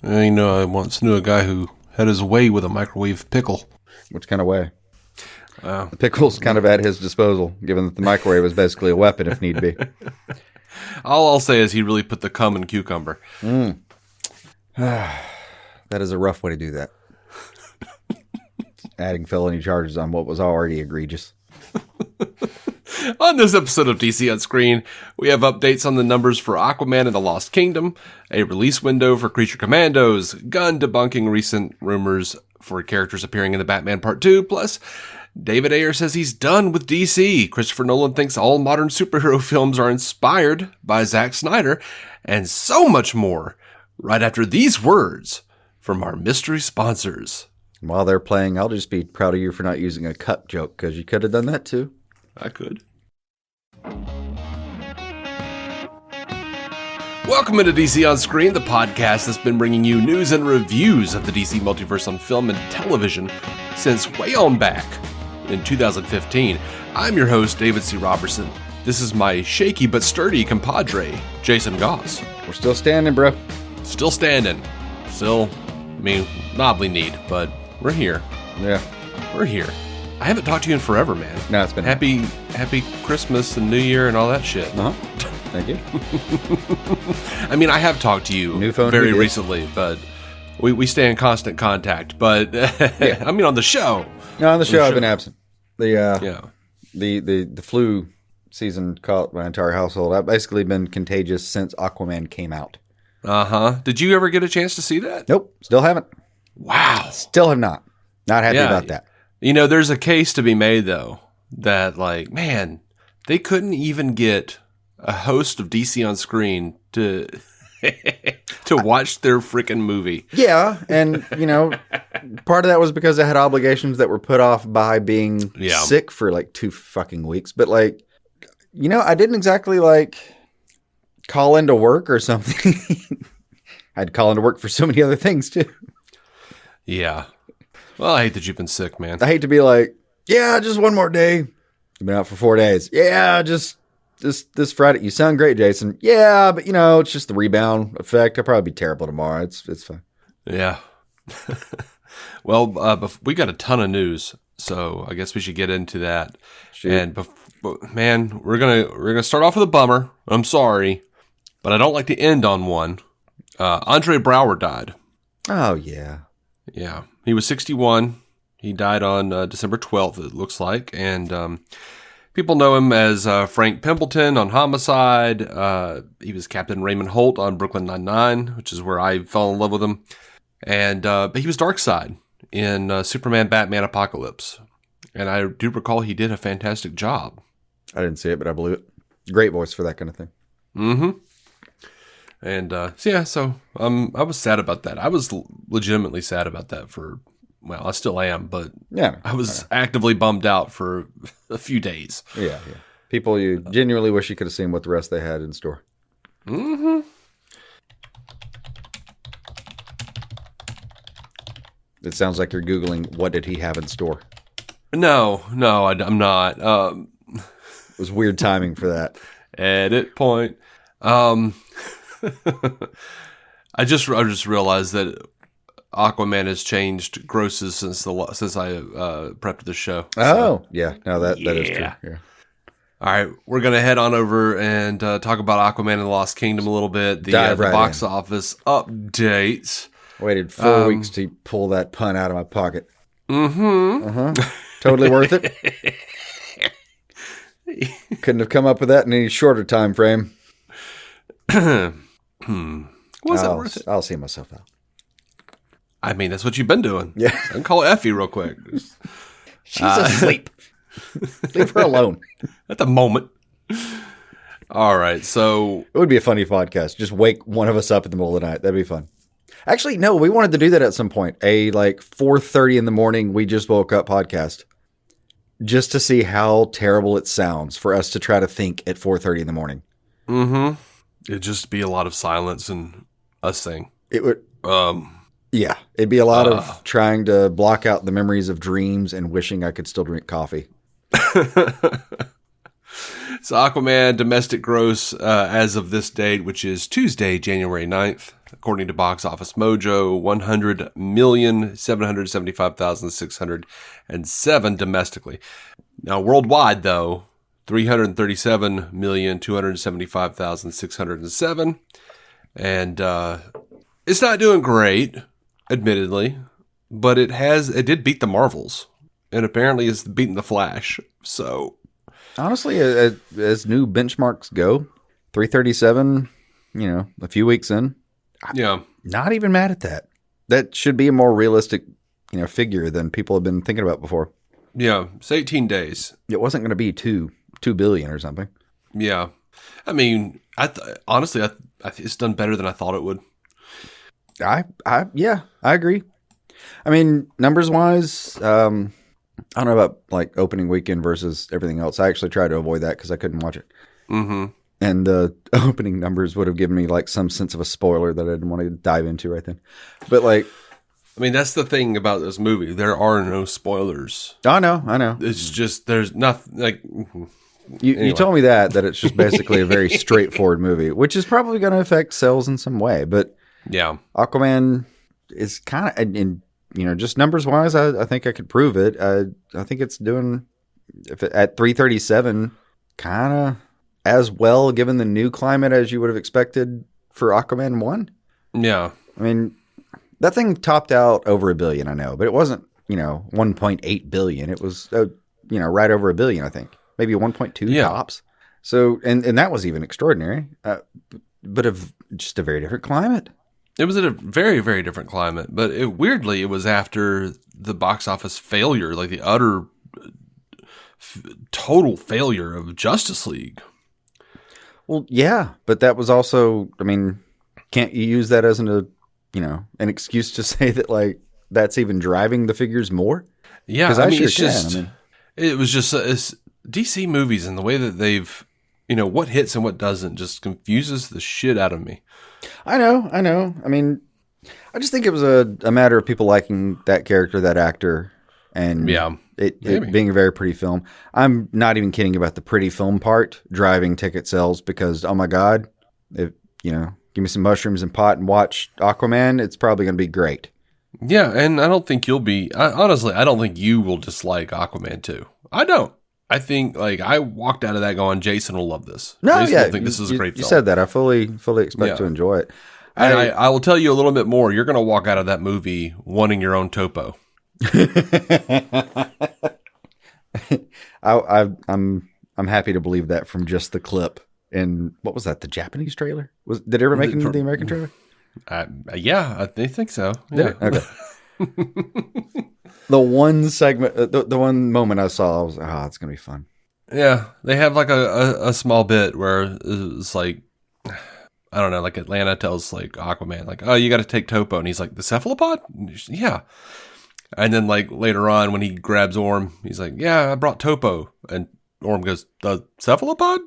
I once knew a guy who had his way with a microwave pickle. Which kind of way? The pickle's kind of at his disposal, given that the microwave is basically a weapon if need be. All I'll say is he really put the cum in cucumber. That is a rough way to do that. Adding felony charges on what was already egregious. On this episode of DC On Screen, we have updates on the numbers for Aquaman and the Lost Kingdom, a release window for Creature Commandos, Gunn debunking recent rumors for characters appearing in the Batman Part 2, plus David Ayer says he's done with DC. Christopher Nolan thinks all modern superhero films are inspired by Zack Snyder, and so much more, right after these words from our mystery sponsors. While they're playing, I'll just be proud of you for not using a cup joke, because you could have done that too. I could. Welcome into DC On Screen, the podcast that's been bringing you news and reviews of the DC multiverse on film and television since way on back in 2015. I'm your host, David C. Robertson. This is my shaky but sturdy compadre, Jason Goss. We're still standing, bro. Still standing. Still, knobbly kneed, but we're here. Yeah. We're here. I haven't talked to you in forever, man. No, it's been happy Christmas and New Year and all that shit. Uh-huh. Thank you. I have talked to you very recently, but we stay in constant contact. But yeah. On the show. No, on the show I've been absent. The flu season caught my entire household. I've basically been contagious since Aquaman came out. Uh-huh. Did you ever get a chance to see that? Nope. Still haven't. Wow. Still have not. Not happy about that. There's a case to be made, though, that, they couldn't even get a host of DC On Screen to to watch their freaking movie. Yeah, and, part of that was because I had obligations that were put off by being sick for, 2 fucking weeks. But, I didn't exactly, call into work or something. I'd call into work for so many other things, too. Yeah. Well, I hate that you've been sick, man. I hate to be just one more day. You've been out for 4 days. Yeah, just this Friday. You sound great, Jason. Yeah, but it's just the rebound effect. I'll probably be terrible tomorrow. It's fine. Yeah. Well, we got a ton of news, so I guess we should get into that. Shoot. And we're gonna start off with a bummer. I'm sorry, but I don't like to end on one. Andre Braugher died. Oh yeah. Yeah, he was 61. He died on December 12th, it looks like. And people know him as Frank Pimpleton on Homicide. He was Captain Raymond Holt on Brooklyn Nine-Nine, which is where I fell in love with him. And but he was Darkseid in Superman Batman Apocalypse. And I do recall he did a fantastic job. I didn't see it, but I believe it. Great voice for that kind of thing. Mm-hmm. And so I was sad about that. I was legitimately sad about that I still am, but yeah, I was actively bummed out for a few days. Yeah. People you genuinely wish you could have seen what the rest they had in store. Mm-hmm. It sounds like you're Googling, what did he have in store? No, I'm not. It was weird timing for that. Edit point. I just realized that Aquaman has changed grosses since I prepped the show. Oh, yeah. No, that is true. Yeah. All right, we're gonna head on over and talk about Aquaman and the Lost Kingdom a little bit. The box office updates. Waited 4 weeks to pull that pun out of my pocket. Mm-hmm. Uh-huh. Totally worth it. Couldn't have come up with that in any shorter time frame. Was that worth it? I'll see myself out. That's what you've been doing. Yeah. I can call Effie real quick. She's asleep. Leave her alone. At the moment. All right, so... It would be a funny podcast. Just wake one of us up in the middle of the night. That'd be fun. Actually, no, we wanted to do that at some point. A 4:30 in the morning, we just woke up podcast. Just to see how terrible it sounds for us to try to think at 4:30 in the morning. Mm-hmm. It'd just be a lot of silence and us saying. It would... Yeah, it'd be a lot of trying to block out the memories of dreams and wishing I could still drink coffee. So Aquaman domestic gross as of this date, which is Tuesday, January 9th, according to Box Office Mojo, 100,775,607 domestically. Now, worldwide, though, 337,275,607. And it's not doing great, admittedly, but it did beat the Marvels. And apparently it's beaten the Flash. So, honestly, as new benchmarks go, 337, a few weeks in. Yeah. Not even mad at that. That should be a more realistic, figure than people have been thinking about before. Yeah. It's 18 days. It wasn't going to be 2 billion or something. Yeah. I mean, honestly, it's done better than I thought it would. I agree. I mean, numbers wise, I don't know about like opening weekend versus everything else. I actually tried to avoid that because I couldn't watch it. Mm-hmm. And the opening numbers would have given me like some sense of a spoiler that I didn't want to dive into right then. But like, I mean, that's the thing about this movie. There are no spoilers. I know. It's just, there's nothing like. You told me that it's just basically a very straightforward movie, which is probably going to affect sales in some way. But yeah, Aquaman is kind of, and just numbers wise, I think I could prove it. I think it's doing at 337 kind of as well, given the new climate as you would have expected for Aquaman 1. Yeah. I mean, that thing topped out over $1 billion, I know, but it wasn't, 1.8 billion. It was, right over $1 billion, I think. Maybe 1.2 tops. So, and that was even extraordinary, but just a very different climate. It was at a very, very different climate, but weirdly, it was after the box office failure, like the utter total failure of Justice League. Well, yeah, but that was also, I mean, can't you use that as an excuse to say that like that's even driving the figures more? Yeah, I mean, it was just it's DC movies and the way that they've, what hits and what doesn't just confuses the shit out of me. I know. I mean, I just think it was a matter of people liking that character, that actor, and it being a very pretty film. I'm not even kidding about the pretty film part driving ticket sales because, oh my God, if give me some mushrooms and pot and watch Aquaman, it's probably going to be great. Yeah, and I don't think honestly, I don't think you will dislike Aquaman 2. I don't. I think, I walked out of that going, Jason will love this. No, Jason yeah. will think this is a great film. You said that. I fully expect to enjoy it. And I will tell you a little bit more. You're going to walk out of that movie wanting your own topo. I'm happy to believe that from just the clip. And what was that? The Japanese trailer? Did it ever make it into the American trailer? Yeah, I think so. Yeah. Okay. The one segment, the one moment I saw, I was like, it's going to be fun. Yeah. They have like a small bit where it's like, I don't know, like Atlanta tells like Aquaman, like, oh, you got to take topo. And he's like, the cephalopod? Yeah. And then like later on when he grabs Orm, he's like, yeah, I brought topo. And Orm goes, the cephalopod?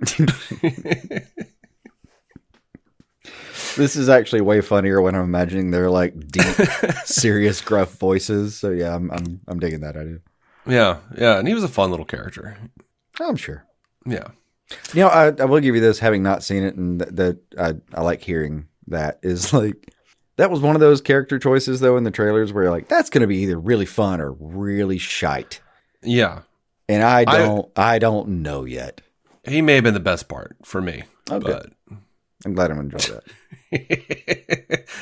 This is actually way funnier when I'm imagining their like deep, serious, gruff voices. So yeah, I'm digging that idea. Yeah, and he was a fun little character. I'm sure. Yeah. I will give you this, having not seen it, and that I like hearing that is like that was one of those character choices though in the trailers where you're like, that's going to be either really fun or really shite. Yeah. And I don't know yet. He may have been the best part for me. Okay. But I'm glad I'm enjoying that.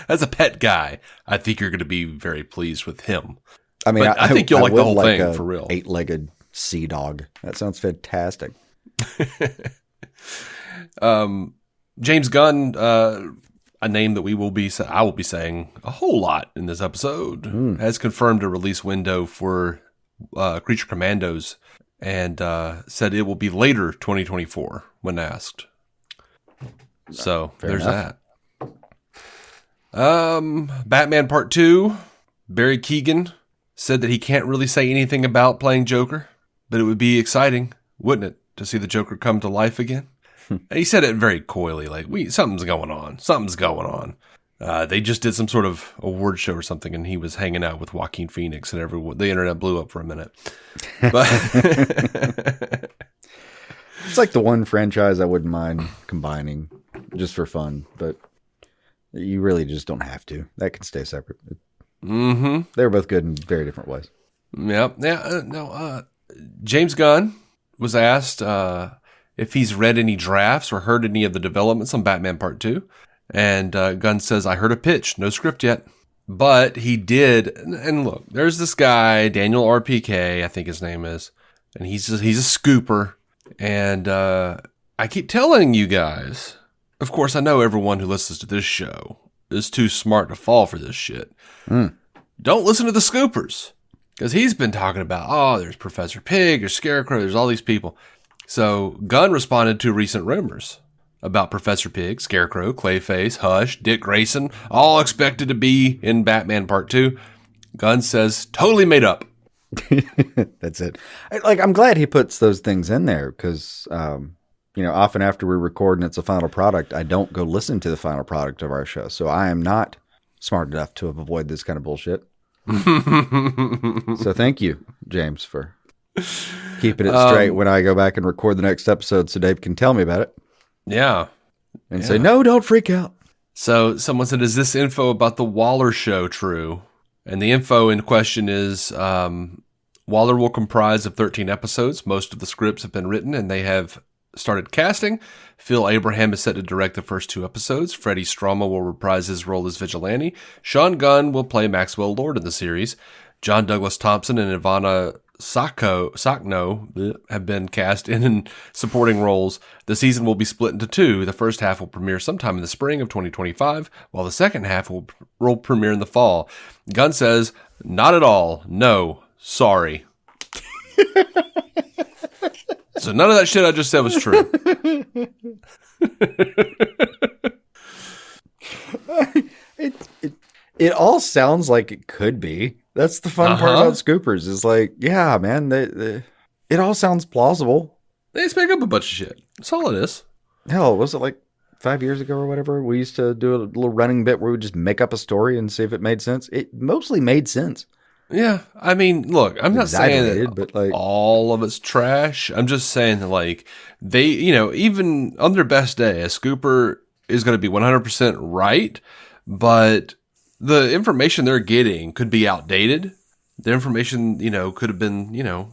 As a pet guy, I think you're going to be very pleased with him. I mean, I think you'll like the whole thing for real. 8-legged sea dog. That sounds fantastic. James Gunn, a name that I will be saying a whole lot in this episode, has confirmed a release window for Creature Commandos and said it will be later 2024 when asked. So there's that. Batman Part 2, Barry Keoghan said that he can't really say anything about playing Joker, but it would be exciting, wouldn't it, to see the Joker come to life again? And he said it very coyly, like, something's going on. They just did some sort of award show or something, and he was hanging out with Joaquin Phoenix, and the internet blew up for a minute. But It's like the one franchise I wouldn't mind combining just for fun, but you really just don't have to. That can stay separate. Mm-hmm. They're both good in very different ways. Yep. James Gunn was asked if he's read any drafts or heard any of the developments on Batman Part 2. And Gunn says, I heard a pitch, no script yet. But he did, and look, there's this guy, Daniel RPK, I think his name is, and he's a scooper. And I keep telling you guys, of course, I know everyone who listens to this show is too smart to fall for this shit. Don't listen to the scoopers, because he's been talking about, there's Professor Pig, there's Scarecrow, there's all these people. So Gunn responded to recent rumors about Professor Pig, Scarecrow, Clayface, Hush, Dick Grayson, all expected to be in Batman Part 2. Gunn says, totally made up. That's it. I'm glad he puts those things in there because, often after we record and it's a final product, I don't go listen to the final product of our show. So I am not smart enough to avoid this kind of bullshit. So thank you, James, for keeping it straight when I go back and record the next episode so Dave can tell me about it. Yeah. And say, no, don't freak out. So someone said, is this info about the Waller show true? And the info in question is Waller will comprise of 13 episodes. Most of the scripts have been written and they have started casting. Phil Abraham is set to direct the first 2 episodes. Freddie Stroma will reprise his role as Vigilante. Sean Gunn will play Maxwell Lord in the series. John Douglas Thompson and Ivana Sakno have been cast in supporting roles. The season will be split into 2. The first half will premiere sometime in the spring of 2025, while the second half will premiere in the fall. Gunn says, not at all. No. Sorry. So none of that shit I just said was true. It all sounds like it could be. That's the fun part about Scoopers is like, yeah, man, it all sounds plausible. They just make up a bunch of shit. That's all it is. Hell, was it like 5 years ago or whatever? We used to do a little running bit where we would just make up a story and see if it made sense. It mostly made sense. Yeah. I mean, look, I'm not saying that but like, all of it's trash. I'm just saying that, like, they, even on their best day, a scooper is going to be 100% right, but the information they're getting could be outdated. The information, could have been,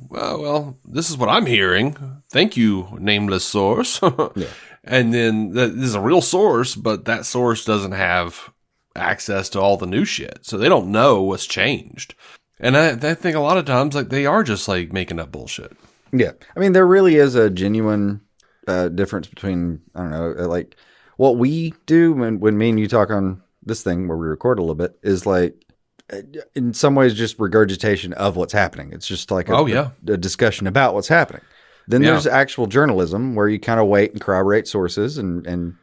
well, this is what I'm hearing. Thank you, nameless source. Yeah. And then this is a real source, but that source doesn't have access to all the new shit. So they don't know what's changed. And I think a lot of times, like, they are just, like, making up bullshit. Yeah. I mean, there really is a genuine difference between, I don't know, like, what we do when me and you talk on this thing where we record a little bit is, like, in some ways just regurgitation of what's happening. It's just like a discussion about what's happening. Then there's actual journalism where you kind of wait and corroborate sources and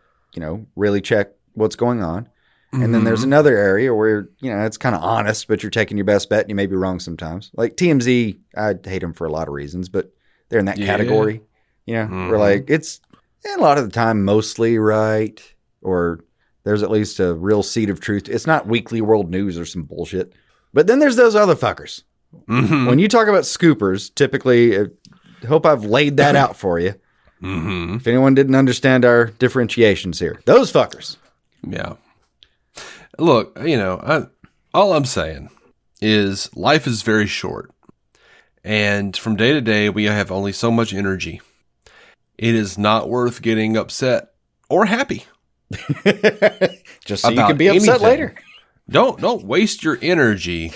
really check what's going on. And then there's another area where, it's kind of honest, but you're taking your best bet and you may be wrong sometimes. Like TMZ, I hate them for a lot of reasons, but they're in that category. Where, like, it's a lot of the time mostly right, or there's at least a real seed of truth. It's not Weekly World News or some bullshit. But then there's those other fuckers. When you talk about scoopers, typically, hope I've laid that out for you. If anyone didn't understand our differentiations here. Those fuckers. Yeah. Look, all I'm saying is life is very short. And from day to day, we have only so much energy. It is not worth getting upset or happy. Just so you can be upset later. Don't waste your energy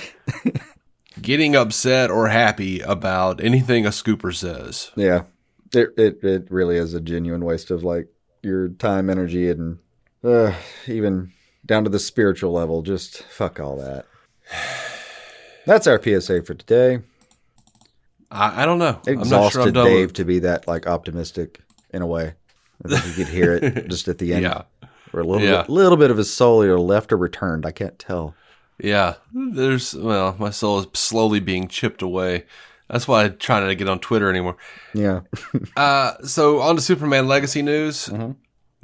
getting upset or happy about anything a scooper says. Yeah. It really is a genuine waste of, like, your time, energy, and even down to the spiritual level. Just fuck all that. That's our PSA for today. I don't know. Exhausted I'm not sure Dave to be that, like, optimistic in a way. I think you could hear it just at the end. Yeah. Or a little bit of his soul either left or returned. I can't tell. Yeah. My soul is slowly being chipped away. That's why I try not to get on Twitter anymore. Yeah. So on to Superman Legacy news.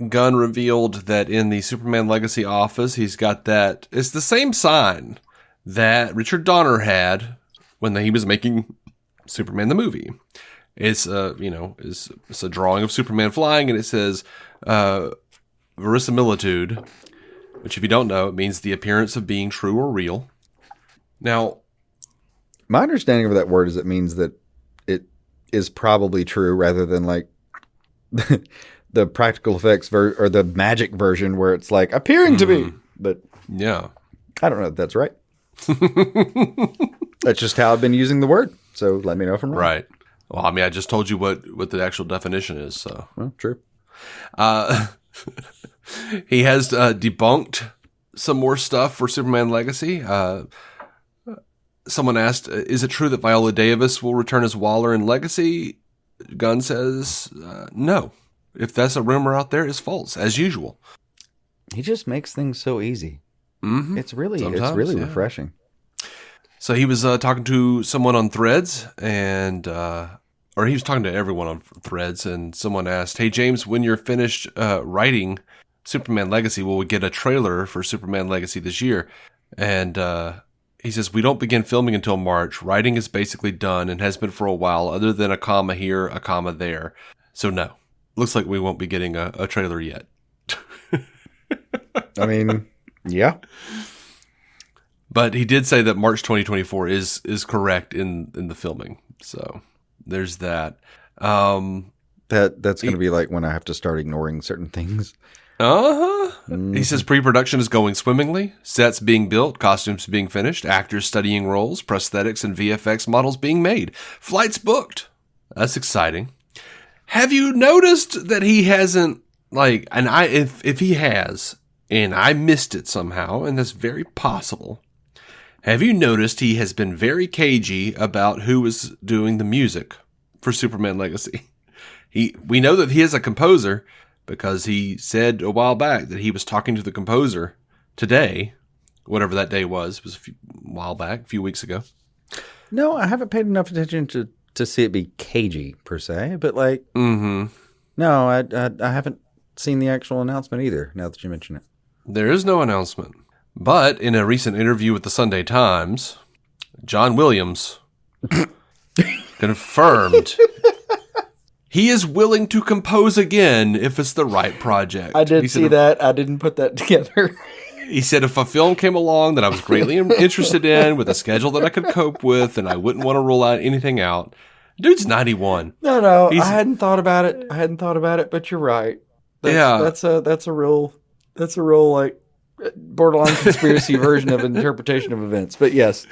Gunn revealed that in the Superman Legacy office, he's got that. It's the same sign that Richard Donner had when he was making Superman the movie. It's it's a drawing of Superman flying, and it says verisimilitude, which if you don't know, it means the appearance of being true or real. Now, my understanding of that word is it means that it is probably true rather than like the practical effects or the magic version where it's like appearing to be. But yeah, I don't know if that's right. That's just how I've been using the word. So let me know if I'm wrong. Right. Well, I mean, I just told you what the actual definition is. So, well, true. He has debunked some more stuff for Superman Legacy. Someone asked, is it true that Viola Davis will return as Waller in Legacy? Gunn says, no. If that's a rumor out there, it's false, as usual. He just makes things so easy. Mm-hmm. It's really refreshing. So he was talking to someone on Threads, and or he was talking to everyone on Threads, and someone asked, hey, James, when you're finished writing Superman Legacy, will we get a trailer for Superman Legacy this year? And he says, we don't begin filming until March. Writing is basically done and has been for a while, other than a comma here, a comma there. So no, looks like we won't be getting a trailer yet. I mean, yeah. But he did say that March 2024 is correct in the filming. So there's that. That's going to be like when I have to start ignoring certain things. Uh-huh. Mm-hmm. He says pre-production is going swimmingly. Sets being built, costumes being finished, actors studying roles, prosthetics and VFX models being made. Flights booked. That's exciting. Have you noticed that he hasn't, like, and if he has, and I missed it somehow, and that's very possible. Have you noticed he has been very cagey about who is doing the music for Superman Legacy? We know that he is a composer because he said a while back that he was talking to the composer today, whatever that day was. It was a while back, a few weeks ago. No, I haven't paid enough attention to see it be cagey per se, but like, no, I haven't seen the actual announcement either. Now that you mention it, there is no announcement. But in a recent interview with the Sunday Times, John Williams confirmed he is willing to compose again if it's the right project. I did see that. I didn't put that together. He said if a film came along that I was greatly interested in with a schedule that I could cope with and I wouldn't want to rule out anything out. Dude's 91. No, I hadn't thought about it. But you're right. That's a real like borderline conspiracy version of an interpretation of events. But yes,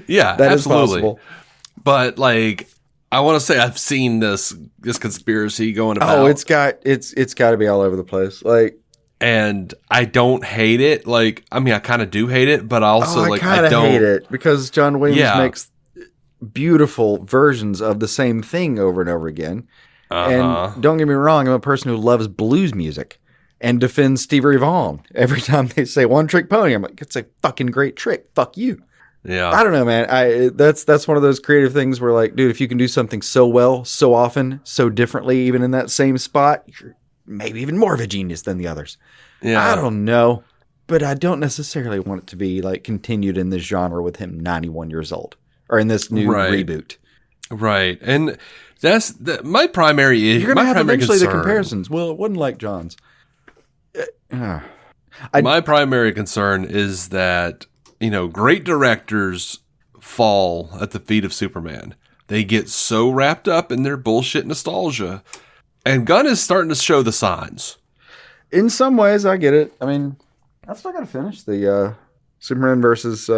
yeah, that absolutely. is possible. But like, I want to say I've seen this conspiracy going about. Oh, it's got to be all over the place. Like, and I don't hate it. Like, I mean, I kind of do hate it, but also I don't hate it because John Williams makes beautiful versions of the same thing over and over again. And don't get me wrong, I'm a person who loves blues music and defends Stevie Ray Vaughan every time they say One Trick Pony. I'm like, it's a fucking great trick. Fuck you. Yeah. I don't know, man. That's one of those creative things where, like, dude, if you can do something so well, so often, so differently, even in that same spot, you're maybe even more of a genius than the others. Yeah. I don't know, but I don't necessarily want it to be like continued in this genre with him 91 years old or in this new reboot. Right. And that's my primary issue. You're going to have eventually the comparisons. Well, it wasn't like John's. My primary concern is that, great directors fall at the feet of Superman. They get so wrapped up in their bullshit nostalgia. And Gunn is starting to show the signs. In some ways, I get it. I mean, I still got to finish the Superman versus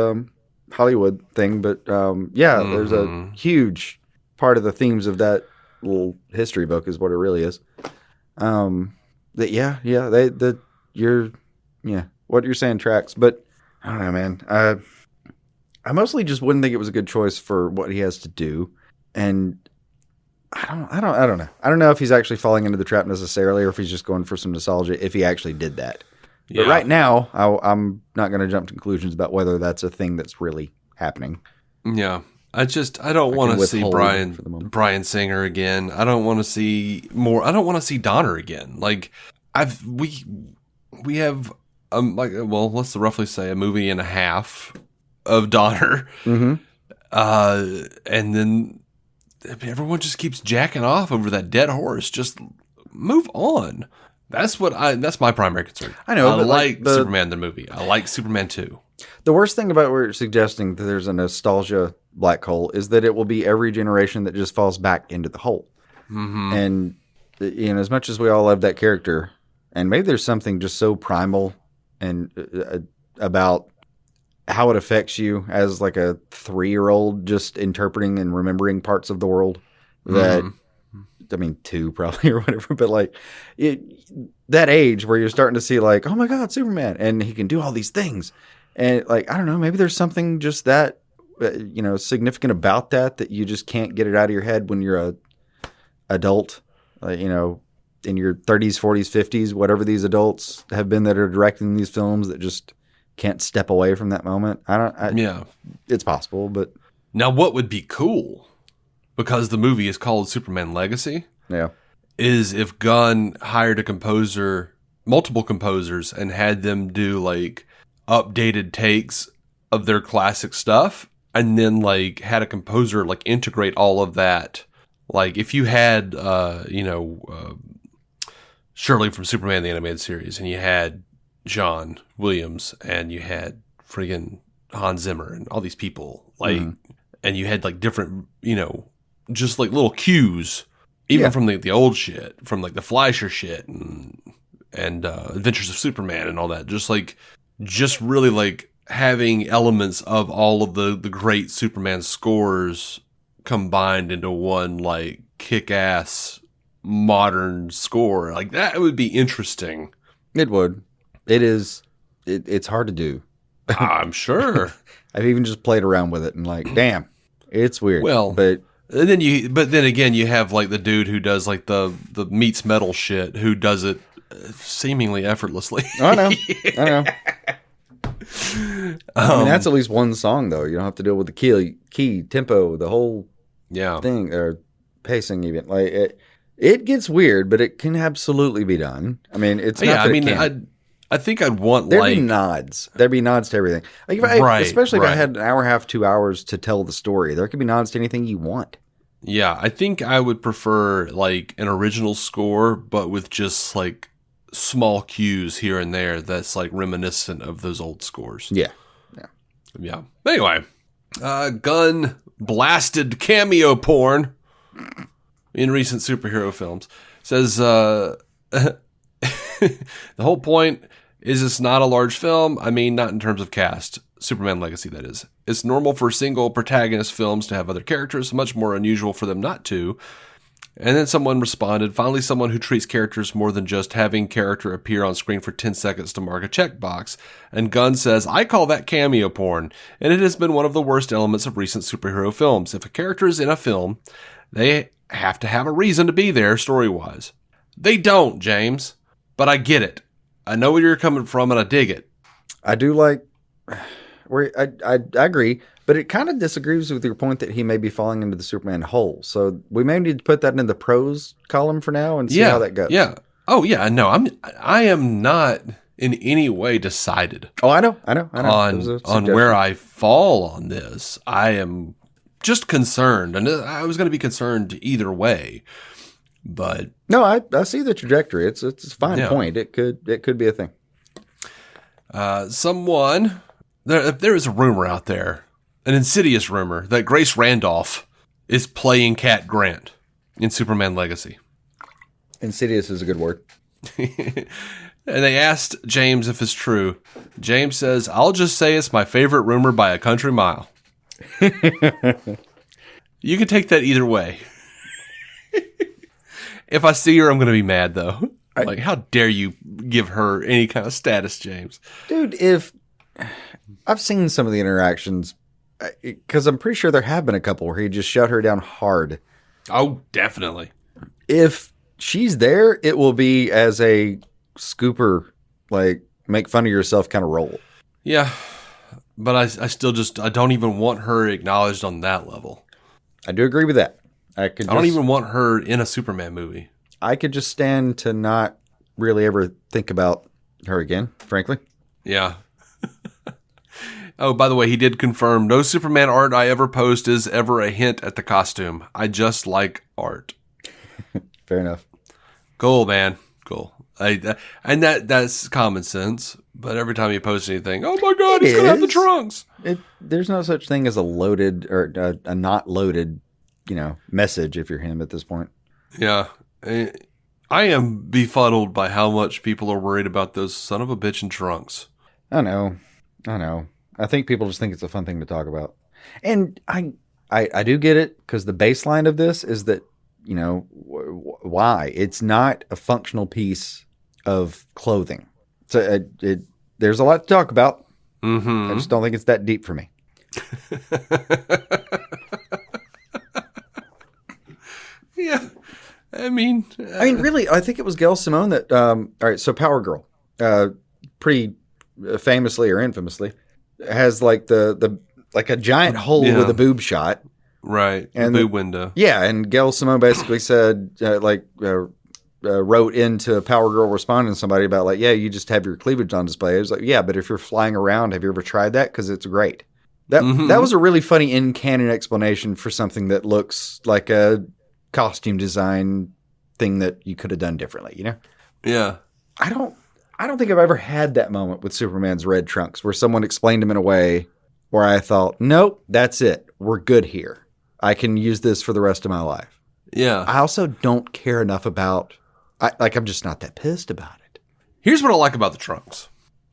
Hollywood thing. But there's a huge part of the themes of that little history book is what it really is. What you're saying tracks, but I don't know, man. I mostly just wouldn't think it was a good choice for what he has to do, and I don't know. I don't know if he's actually falling into the trap necessarily, or if he's just going for some nostalgia. If he actually did that, but right now, I'm not going to jump to conclusions about whether that's a thing that's really happening. Yeah. I don't want to see Bryan Singer again. I don't want to see more. I don't want to see Donner again. Like we have let's roughly say a movie and a half of Donner. Mm-hmm. And then everyone just keeps jacking off over that dead horse. Just move on. That's my primary concern. I know. I like Superman the movie. I like Superman 2. The worst thing about what you're suggesting that there's a nostalgia black hole is that it will be every generation that just falls back into the hole. Mm-hmm. And as much as we all love that character, and maybe there's something just so primal and about how it affects you as like a 3-year-old just interpreting and remembering parts of the world that, I mean, 2 probably or whatever, but like that age where you're starting to see like, oh my God, Superman, and he can do all these things. And like, I don't know, maybe there's something just that, significant about that you just can't get it out of your head when you're a adult, in your 30s, 40s, 50s, whatever these adults have been that are directing these films that just can't step away from that moment. It's possible, but now what would be cool, because the movie is called Superman Legacy, is if Gunn hired multiple composers, and had them do like updated takes of their classic stuff, and then like had a composer like integrate all of that. Like if you had, Shirley from Superman the Animated Series, and you had John Williams, and you had friggin' Hans Zimmer, and all these people, like, and you had like different, just like little cues, even from the old shit, from like the Fleischer shit, and Adventures of Superman and all that, just really like having elements of all of the great Superman scores combined into one like kick-ass modern score. Like that would be interesting. It would. It is. It's hard to do. I'm sure. I've even just played around with it and like, damn, it's weird. Well, but then again, you have like the dude who does like the meets metal shit, who does it seemingly effortlessly. I know. I mean, that's at least one song though. You don't have to deal with the key, tempo, the whole thing, or pacing even. Like it gets weird, but it can absolutely be done. I mean, it's not. I mean, I think I'd want there'd be nods. There'd be nods to everything. Like especially if I had an hour and a half, 2 hours to tell the story, there could be nods to anything you want. Yeah, I think I would prefer like an original score, but with just like small cues here and there that's like reminiscent of those old scores. Yeah. Anyway, Gunn blasted cameo porn in recent superhero films. Says the whole point is it's not a large film. I mean, not in terms of cast. Superman Legacy, that is. It's normal for single protagonist films to have other characters, much more unusual for them not to. And then someone responded, finally someone who treats characters more than just having character appear on screen for 10 seconds to mark a checkbox. And Gunn says, I call that cameo porn, and it has been one of the worst elements of recent superhero films. If a character is in a film, they have to have a reason to be there story-wise. They don't, James, but I get it. I know where you're coming from, and I dig it. I do like... I agree, but it kind of disagrees with your point that he may be falling into the Superman hole. So we may need to put that in the pros column for now and see how that goes. Yeah. Oh yeah. No, I am not in any way decided. Oh, I know. On where I fall on this. I am just concerned, and I was going to be concerned either way. But no, I see the trajectory. It's a fine point. It could be a thing. There is a rumor out there, an insidious rumor, that Grace Randolph is playing Cat Grant in Superman Legacy. Insidious is a good word. And they asked James if it's true. James says, I'll just say it's my favorite rumor by a country mile. You can take that either way. If I see her, I'm going to be mad, though. Like, how dare you give her any kind of status, James? Dude, if... I've seen some of the interactions, because I'm pretty sure there have been a couple where he just shut her down hard. Oh, definitely. If she's there, it will be as a scooper, like, make fun of yourself kind of role. Yeah, but I still I don't even want her acknowledged on that level. I do agree with that. I don't even want her in a Superman movie. I could just stand to not really ever think about her again, frankly. Yeah. Oh, by the way, he did confirm no Superman art I ever post is ever a hint at the costume. I just like art. Fair enough. Cool, man. Cool. And that's common sense. But every time you post anything, oh my God, he's going to have the trunks. There's no such thing as a loaded or a not loaded, message if you're him at this point. Yeah. I am befuddled by how much people are worried about those son of a bitchin' trunks. I know. I think people just think it's a fun thing to talk about. And I do get it, because the baseline of this is that, why? It's not a functional piece of clothing. So there's a lot to talk about. Mm-hmm. I just don't think it's that deep for me. Yeah. I mean, really, I think it was Gail Simone that, all right, so Power Girl, pretty famously or infamously, has like like a giant hole with a boob shot. Right. And the boob window. Yeah. And Gail Simone basically said, wrote into Power Girl responding to somebody about like, yeah, you just have your cleavage on display. It was like, yeah, but if you're flying around, have you ever tried that? Because it's great. That was a really funny in-canon explanation for something that looks like a costume design thing that you could have done differently, Yeah. I don't think I've ever had that moment with Superman's red trunks where someone explained him in a way where I thought, nope, that's it. We're good here. I can use this for the rest of my life. Yeah. I also don't care enough about, I'm just not that pissed about it. Here's what I like about the trunks.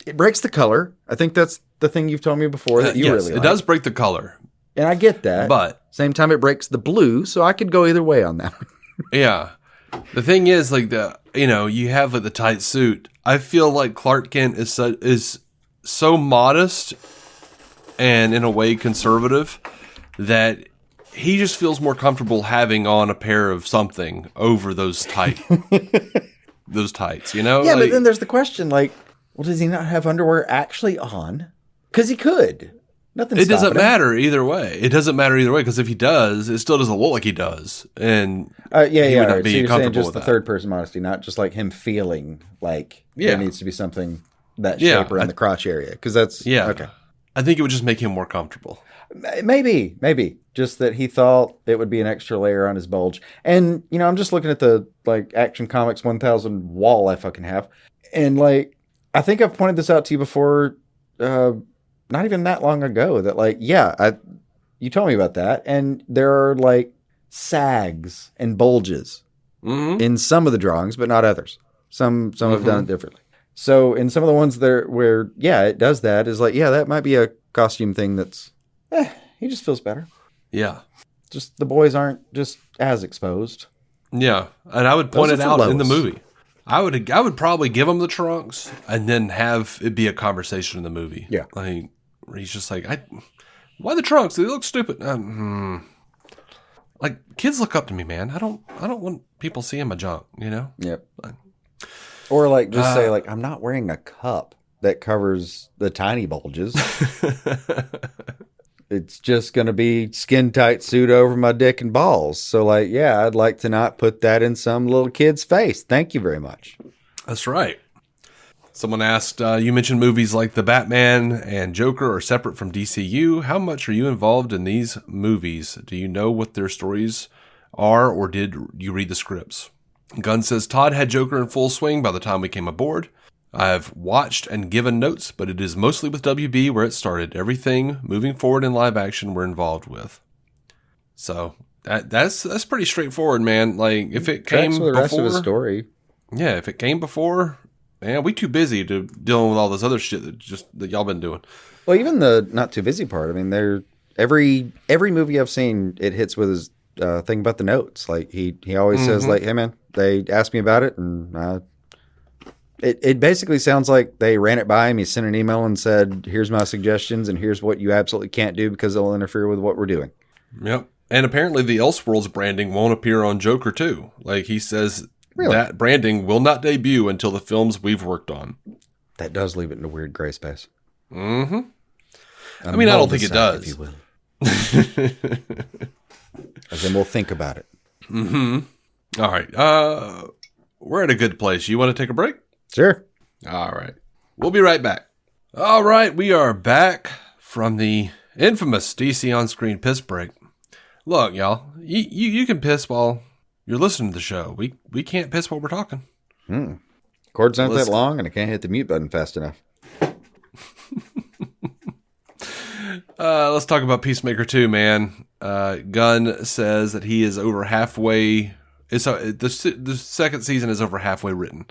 It breaks the color. I think that's the thing you've told me before that you really like. It does break the color. And I get that. But same time it breaks the blue, so I could go either way on that. Yeah. The thing is, like, you have like the tight suit. I feel like Clark Kent is so modest and in a way conservative that he just feels more comfortable having on a pair of something over those tights, Yeah, like, but then there's the question, like, well, does he not have underwear actually on? Because he could. It doesn't matter either way. It doesn't matter either way, because if he does, it still doesn't look like he does, and he would not be comfortable so you're saying just the third person modesty, not just like him feeling like there needs to be something that shape around the crotch area, because that's okay. I think it would just make him more comfortable. Maybe just that he thought it would be an extra layer on his bulge, and I'm just looking at the like Action Comics 1000 wall I fucking have, and like I think I've pointed this out to you before. Not even that long ago that like, you told me about that. And there are like sags and bulges in some of the drawings, but not others. Some have done it differently. So in some of the ones there where, it does that is like, that might be a costume thing that's, he just feels better. Yeah. Just the boys aren't just as exposed. Yeah. And I would point it out in the movie. I would probably give him the trunks and then have it be a conversation in the movie. Yeah. Like, he's just like, why the trunks? They look stupid. Like, kids look up to me, man. I don't want people seeing my junk, Yep. Or like, just say like, I'm not wearing a cup that covers the tiny bulges. It's just going to be skin tight suit over my dick and balls. So like, I'd like to not put that in some little kid's face. Thank you very much. That's right. Someone asked, you mentioned movies like The Batman and Joker are separate from DCU. How much are you involved in these movies? Do you know what their stories are, or did you read the scripts? Gunn says, Todd had Joker in full swing by the time we came aboard. I've watched and given notes, but it is mostly with WB where it started. Everything moving forward in live action we're involved with. So that's pretty straightforward, man. Like, if it came before, the rest of his story. Yeah, if it came before, man, we too busy to dealing with all this other shit that y'all been doing. Well, even the not too busy part. I mean, every movie I've seen, it hits with his thing about the notes. Like he always says, like, hey man, they asked me about it, and it basically sounds like they ran it by him. He sent an email and said, here's my suggestions, and here's what you absolutely can't do because it'll interfere with what we're doing. Yep. And apparently the Elseworlds branding won't appear on Joker too. Like he says, that branding will not debut until the films we've worked on. That does leave it in a weird gray space. Mm-hmm. I mean, I don't think it does. If you will. As then we'll think about it. Mm-hmm. All right. We're at a good place. You want to take a break? Sure. All right. We'll be right back. All right. We are back from the infamous DC on-screen piss break. Look, y'all, you can piss while you're listening to the show. We can't piss while we're talking. Cord's not that long, and I can't hit the mute button fast enough. Let's talk about Peacemaker 2, man. Gunn says that he is over halfway. The second season is over halfway written.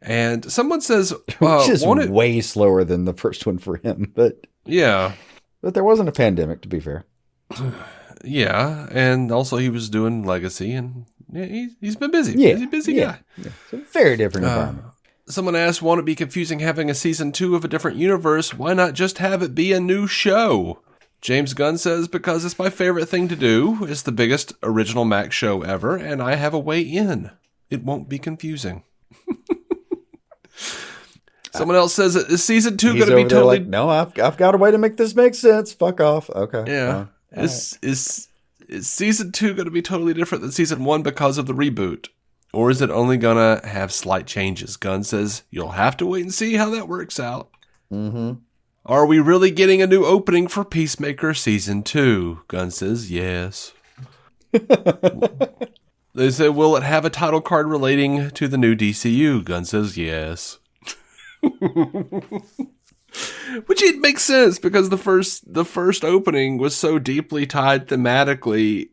And someone says... Which is way slower than the first one for him. But yeah. But there wasn't a pandemic, to be fair. Yeah, and also he was doing Legacy, and he's been busy. Yeah. He's a busy guy. Yeah. It's a very different environment. Someone asked, won't it be confusing having a season 2 of a different universe? Why not just have it be a new show? James Gunn says, because it's my favorite thing to do. It's the biggest original Mac show ever, and I have a way in. It won't be confusing. Someone else says, is season 2 going to be totally... Like, no, I've got a way to make this make sense. Fuck off. Okay. Yeah. Is season 2 going to be totally different than season 1 because of the reboot? Or is it only going to have slight changes? Gunn says, you'll have to wait and see how that works out. Mm-hmm. Are we really getting a new opening for Peacemaker season 2? Gunn says, yes. They say, will it have a title card relating to the new DCU? Gunn says, yes. Which it makes sense because the first opening was so deeply tied thematically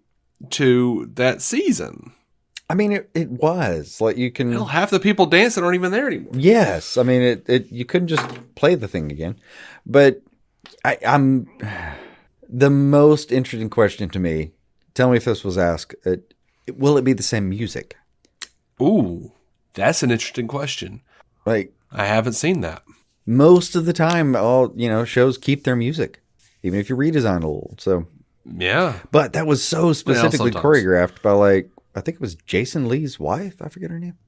to that season. I mean, it was like you can. Hell, half the people dancing aren't even there anymore. Yes, I mean it. You couldn't just play the thing again. But I'm the most interesting question to me. Tell me if this was asked. Will it be the same music? Ooh, that's an interesting question. Like I haven't seen that. Most of the time, all shows keep their music, even if you redesign a little. So yeah, but that was so specifically choreographed by I think it was Jason Lee's wife. I forget her name.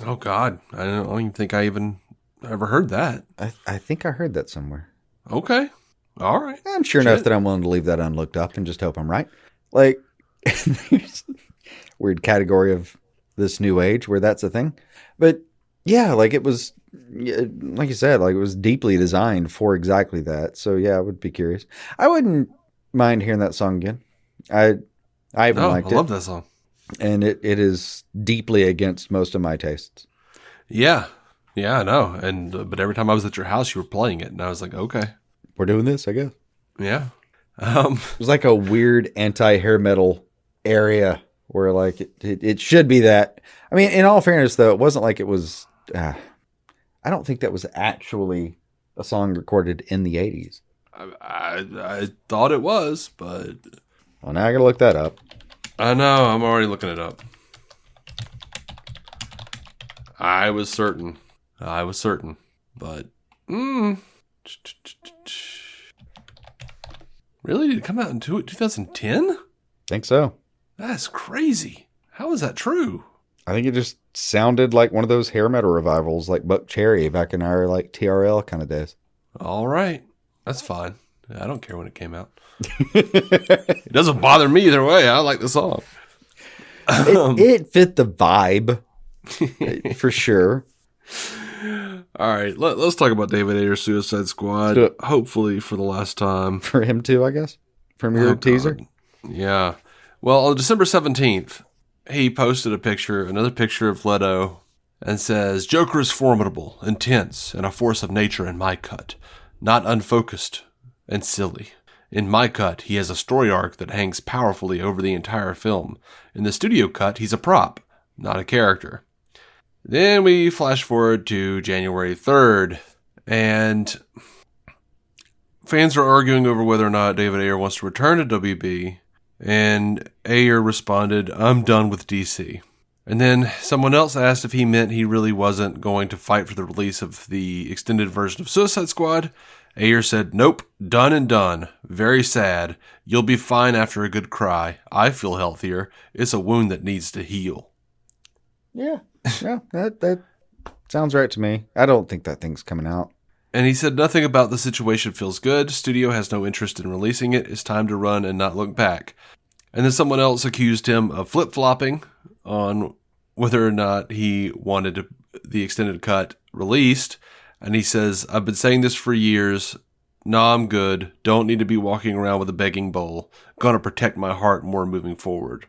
Oh, God. I don't even think I even ever heard that. I think I heard that somewhere. Okay. All right. I'm sure enough that I'm willing to leave that unlooked up and just hope I'm right. Like, there's a weird category of this new age where that's a thing. But, yeah, it was, like you said, it was deeply designed for exactly that. So, yeah, I would be curious. I wouldn't mind hearing that song again. I even liked it. I love that song. And it is deeply against most of my tastes. Yeah. Yeah, I know. And but every time I was at your house, you were playing it. And I was like, okay. We're doing this, I guess. Yeah. It was like a weird anti-hair metal area where it should be that. I mean, in all fairness, though, it wasn't like it was. I don't think that was actually a song recorded in the 80s. I thought it was, but... Well, now I got to look that up. I know. I'm already looking it up. I was certain. But... Really? Did it come out in 2010? Think so. That's crazy. How is that true? I think it just sounded like one of those hair metal revivals like Buck Cherry back in our TRL kind of days. All right. That's fine. I don't care when it came out. It doesn't bother me either way. I like the song. It fit the vibe for sure. All right, let's talk about David Ayer's Suicide Squad. Hopefully for the last time. For him too, I guess. From your teaser. God. Yeah. Well, on December 17th, he posted another picture of Leto, and says, Joker is formidable, intense, and a force of nature in my cut. Not unfocused and silly. In my cut, he has a story arc that hangs powerfully over the entire film. In the studio cut, he's a prop, not a character. Then we flash forward to January 3rd, and fans are arguing over whether or not David Ayer wants to return to WB, and Ayer responded, I'm done with DC. And then someone else asked if he meant he really wasn't going to fight for the release of the extended version of Suicide Squad. Ayer said, nope, done and done. Very sad. You'll be fine after a good cry. I feel healthier. It's a wound that needs to heal. Yeah, that sounds right to me. I don't think that thing's coming out. And he said, nothing about the situation feels good. Studio has no interest in releasing it. It's time to run and not look back. And then someone else accused him of flip-flopping on whether or not he wanted the extended cut released. And he says, I've been saying this for years. "Nah, I'm good. Don't need to be walking around with a begging bowl. Gonna protect my heart more moving forward."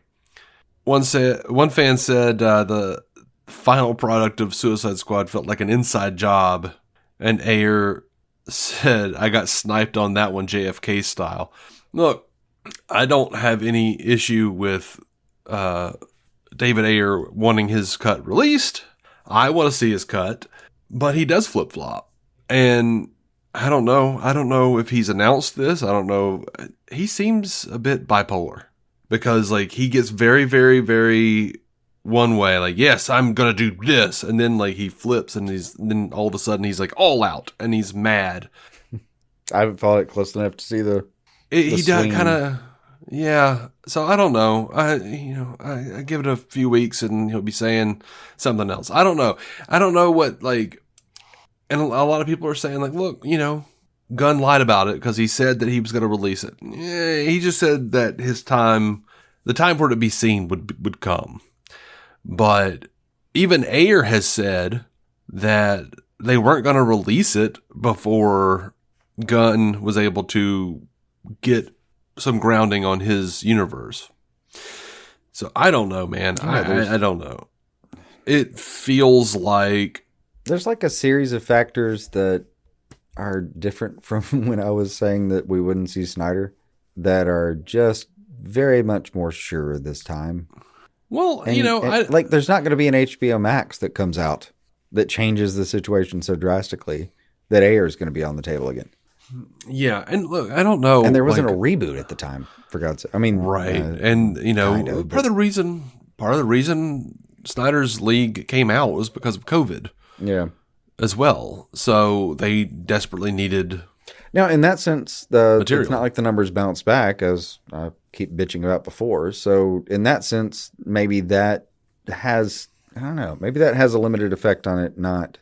One fan said the final product of Suicide Squad felt like an inside job, and Ayer said, "I got sniped on that one, JFK style." Look, I don't have any issue with David Ayer wanting his cut released. I want to see his cut, but he does flip flop, and I don't know. I don't know if he's announced this. I don't know. He seems a bit bipolar because like he gets very, very, very one way. Like, yes, I'm going to do this. And then like he flips and then all of a sudden he's like all out and he's mad. I haven't followed it close enough to see he does kind of, yeah. So I don't know. I give it a few weeks and he'll be saying something else. I don't know. I don't know what like, and a lot of people are saying like, look, Gunn lied about it because he said that he was going to release it. Yeah, he just said that the time for it to be seen would come. But even Ayer has said that they weren't going to release it before Gunn was able to get some grounding on his universe. So I don't know, man. I don't know. It feels like there's like a series of factors that are different from when I was saying that we wouldn't see Snyder that are just very much more sure this time. Well, like there's not going to be an HBO Max that comes out that changes the situation so drastically that Ayer is going to be on the table again. Yeah, and look, I don't know. And there wasn't a reboot at the time, for God's sake. I mean, right. And part of the reason Snyder's League came out was because of COVID. Yeah. As well. So they desperately needed now in that sense, material. It's not like the numbers bounce back as I keep bitching about before. So in that sense, maybe that has, I don't know, maybe that has a limited effect on it, not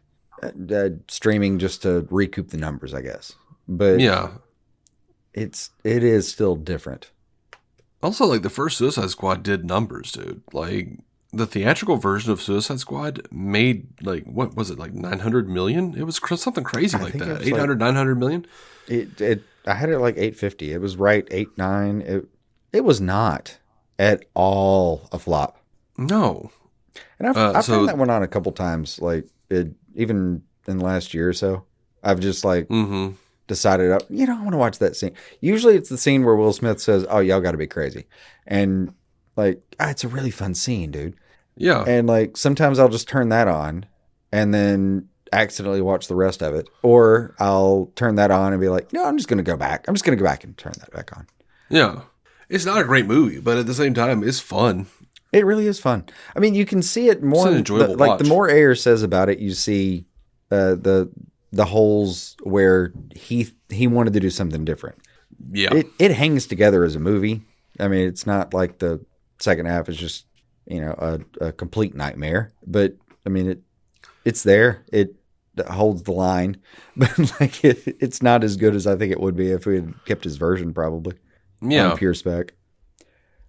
streaming just to recoup the numbers, I guess. But yeah, it is still different. Also, like the first Suicide Squad did numbers, dude. Like the theatrical version of Suicide Squad made like, what was it, like 900 million? It was something crazy like that. 800, 900 million? I had it like 850. It was right, 8-9. It was not at all a flop. No. And I've turned that one on a couple times, like even in the last year or so. I've just like decided, I want to watch that scene. Usually it's the scene where Will Smith says, "Oh, y'all got to be crazy." And like, it's a really fun scene, dude. Yeah. And like sometimes I'll just turn that on and then accidentally watch the rest of it. Or I'll turn that on and be like, I'm just going to go back. I'm just going to go back and turn that back on. Yeah. It's not a great movie, but at the same time, it's fun. It really is fun. I mean, you can see it more. It's an enjoyable like watch. The more Ayer says about it, you see the holes where he wanted to do something different. Yeah. It hangs together as a movie. I mean, it's not like the second half is just, a complete nightmare. But I mean, it's there. It holds the line, but like it's not as good as I think it would be if we had kept his version, probably. Yeah. On pure spec.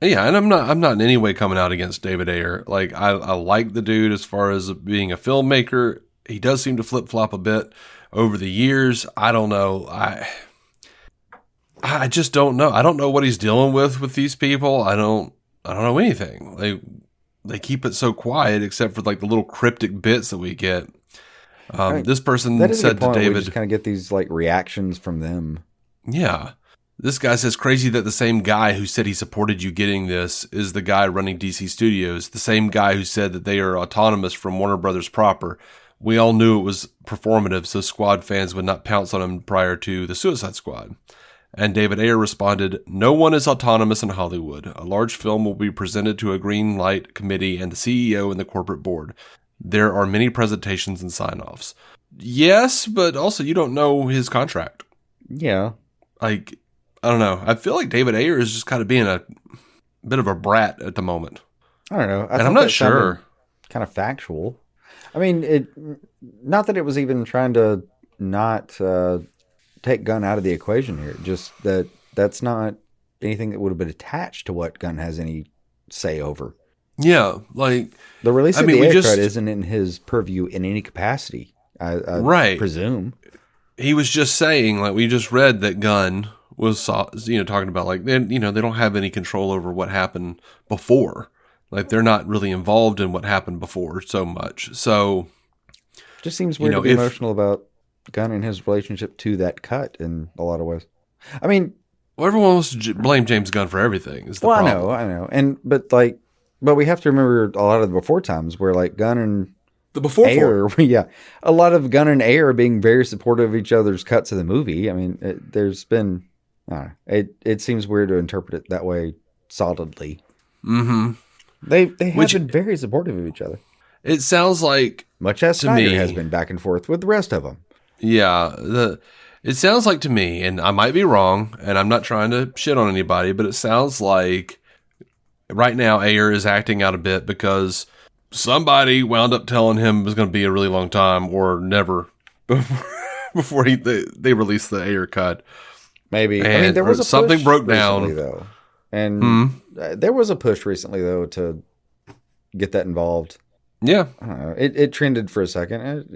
Yeah, and I'm not in any way coming out against David Ayer. Like I like the dude as far as being a filmmaker. He does seem to flip flop a bit over the years. I don't know. I just don't know. I don't know what he's dealing with these people. I don't know anything. They keep it so quiet, except for like the little cryptic bits that we get. This person said to David, we just kind of get these like reactions from them. Yeah. This guy says, crazy that the same guy who said he supported you getting this is the guy running DC Studios, the same guy who said that they are autonomous from Warner Brothers proper. We all knew it was performative, so Squad fans would not pounce on him prior to the Suicide Squad. And David Ayer responded, "No one is autonomous in Hollywood. A large film will be presented to a green light committee and the CEO and the corporate board. There are many presentations and sign-offs." Yes, but also you don't know his contract. Yeah. Like, I don't know. I feel like David Ayer is just kind of being a bit of a brat at the moment. I don't know. And I'm not sure. Kind of factual. I mean, not that it was even trying to not take Gunn out of the equation here. Just that's not anything that would have been attached to what Gunn has any say over. Yeah, like the release of the Ayer cut isn't in his purview in any capacity. I right. presume. he was just saying, like, we just read that Gunn was, talking about, like, they don't have any control over what happened before. Like, they're not really involved in what happened before so much. So, just seems weird to be emotional about Gunn and his relationship to that cut in a lot of ways. I mean, well, everyone wants to blame James Gunn for everything. Is the problem. I know, but we have to remember a lot of the before times where like Gunn and the before Ayer, a lot of Gunn and Ayer being very supportive of each other's cuts of the movie. I mean, there's been, it seems weird to interpret it that way solidly. Mm-hmm. They have been very supportive of each other. It sounds like, much as Snyder has been back and forth with the rest of them. Yeah, it sounds like to me, and I might be wrong, and I'm not trying to shit on anybody, but it sounds like right now Ayer is acting out a bit because somebody wound up telling him it was going to be a really long time or never before they released the Ayer cut. Maybe. And, I mean, there was a something push broke down though, and there was a push recently though to get that involved. Yeah, I don't know. It trended for a second.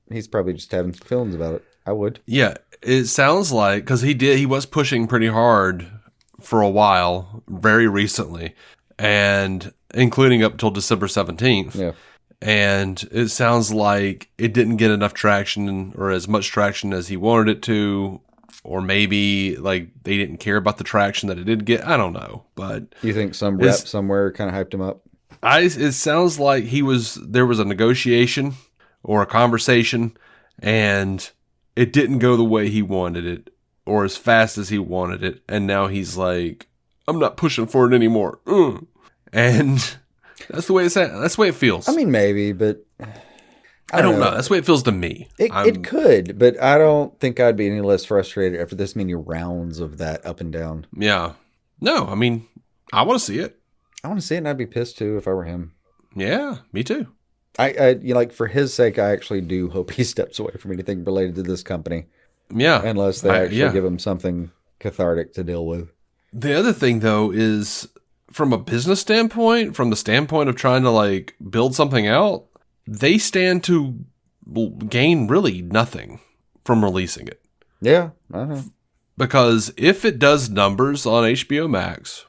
He's probably just having feelings about it. I would. Yeah, it sounds like because he was pushing pretty hard for a while, very recently, and including up till December 17th. Yeah. And it sounds like it didn't get enough traction or as much traction as he wanted it to, or maybe like they didn't care about the traction that it did get. I don't know, but you think some rep somewhere kind of hyped him up? It sounds like there was a negotiation or a conversation, and it didn't go the way he wanted it or as fast as he wanted it, and now he's like, I'm not pushing for it anymore. And that's the way that's the way it feels. I mean, maybe, but I don't know. That's the way it feels to me. It could, but I don't think I'd be any less frustrated after this many rounds of that up and down. Yeah. No, I mean, I want to see it. I want to see it, and I'd be pissed too if I were him. Yeah, me too. I like for his sake, I actually do hope he steps away from anything related to this company. Yeah, unless they actually give him something cathartic to deal with. The other thing, though, is from a business standpoint, from the standpoint of trying to like build something out, they stand to gain really nothing from releasing it. Yeah, I know. Because if it does numbers on HBO Max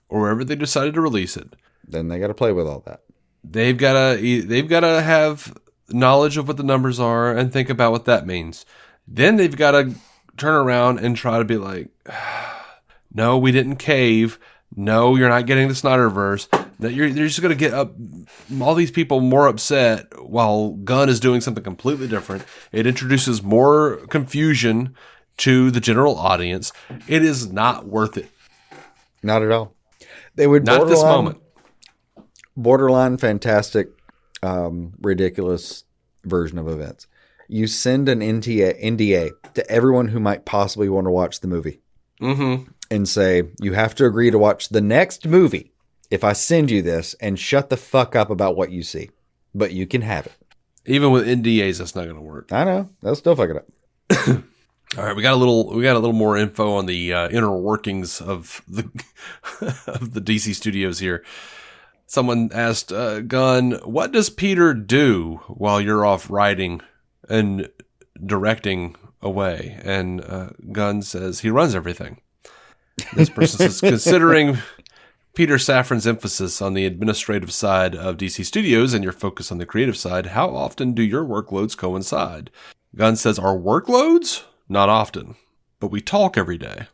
or wherever they decided to release it, then they got to play with all that. They've got to have knowledge of what the numbers are and think about what that means. Then they've got to turn around and try to be like, no, we didn't cave. No, you're not getting the Snyderverse. That you're just going to get all these people more upset while Gunn is doing something completely different. It introduces more confusion to the general audience. It is not worth it. Not at all. They would not at this moment. Borderline fantastic, ridiculous version of events. You send an NDA to everyone who might possibly want to watch the movie. Mm-hmm. And say, you have to agree to watch the next movie if I send you this, and shut the fuck up about what you see. But you can have it. Even with NDAs, that's not going to work. I know. They'll still fuck it up. All right, we got a little more info on the inner workings of the of the DC studios here. Someone asked Gunn, what does Peter do while you're off writing and directing away? And Gunn says he runs everything. This person says, considering Peter Safran's emphasis on the administrative side of DC Studios and your focus on the creative side, how often do your workloads coincide? Gunn says, our workloads? Not often, but we talk every day.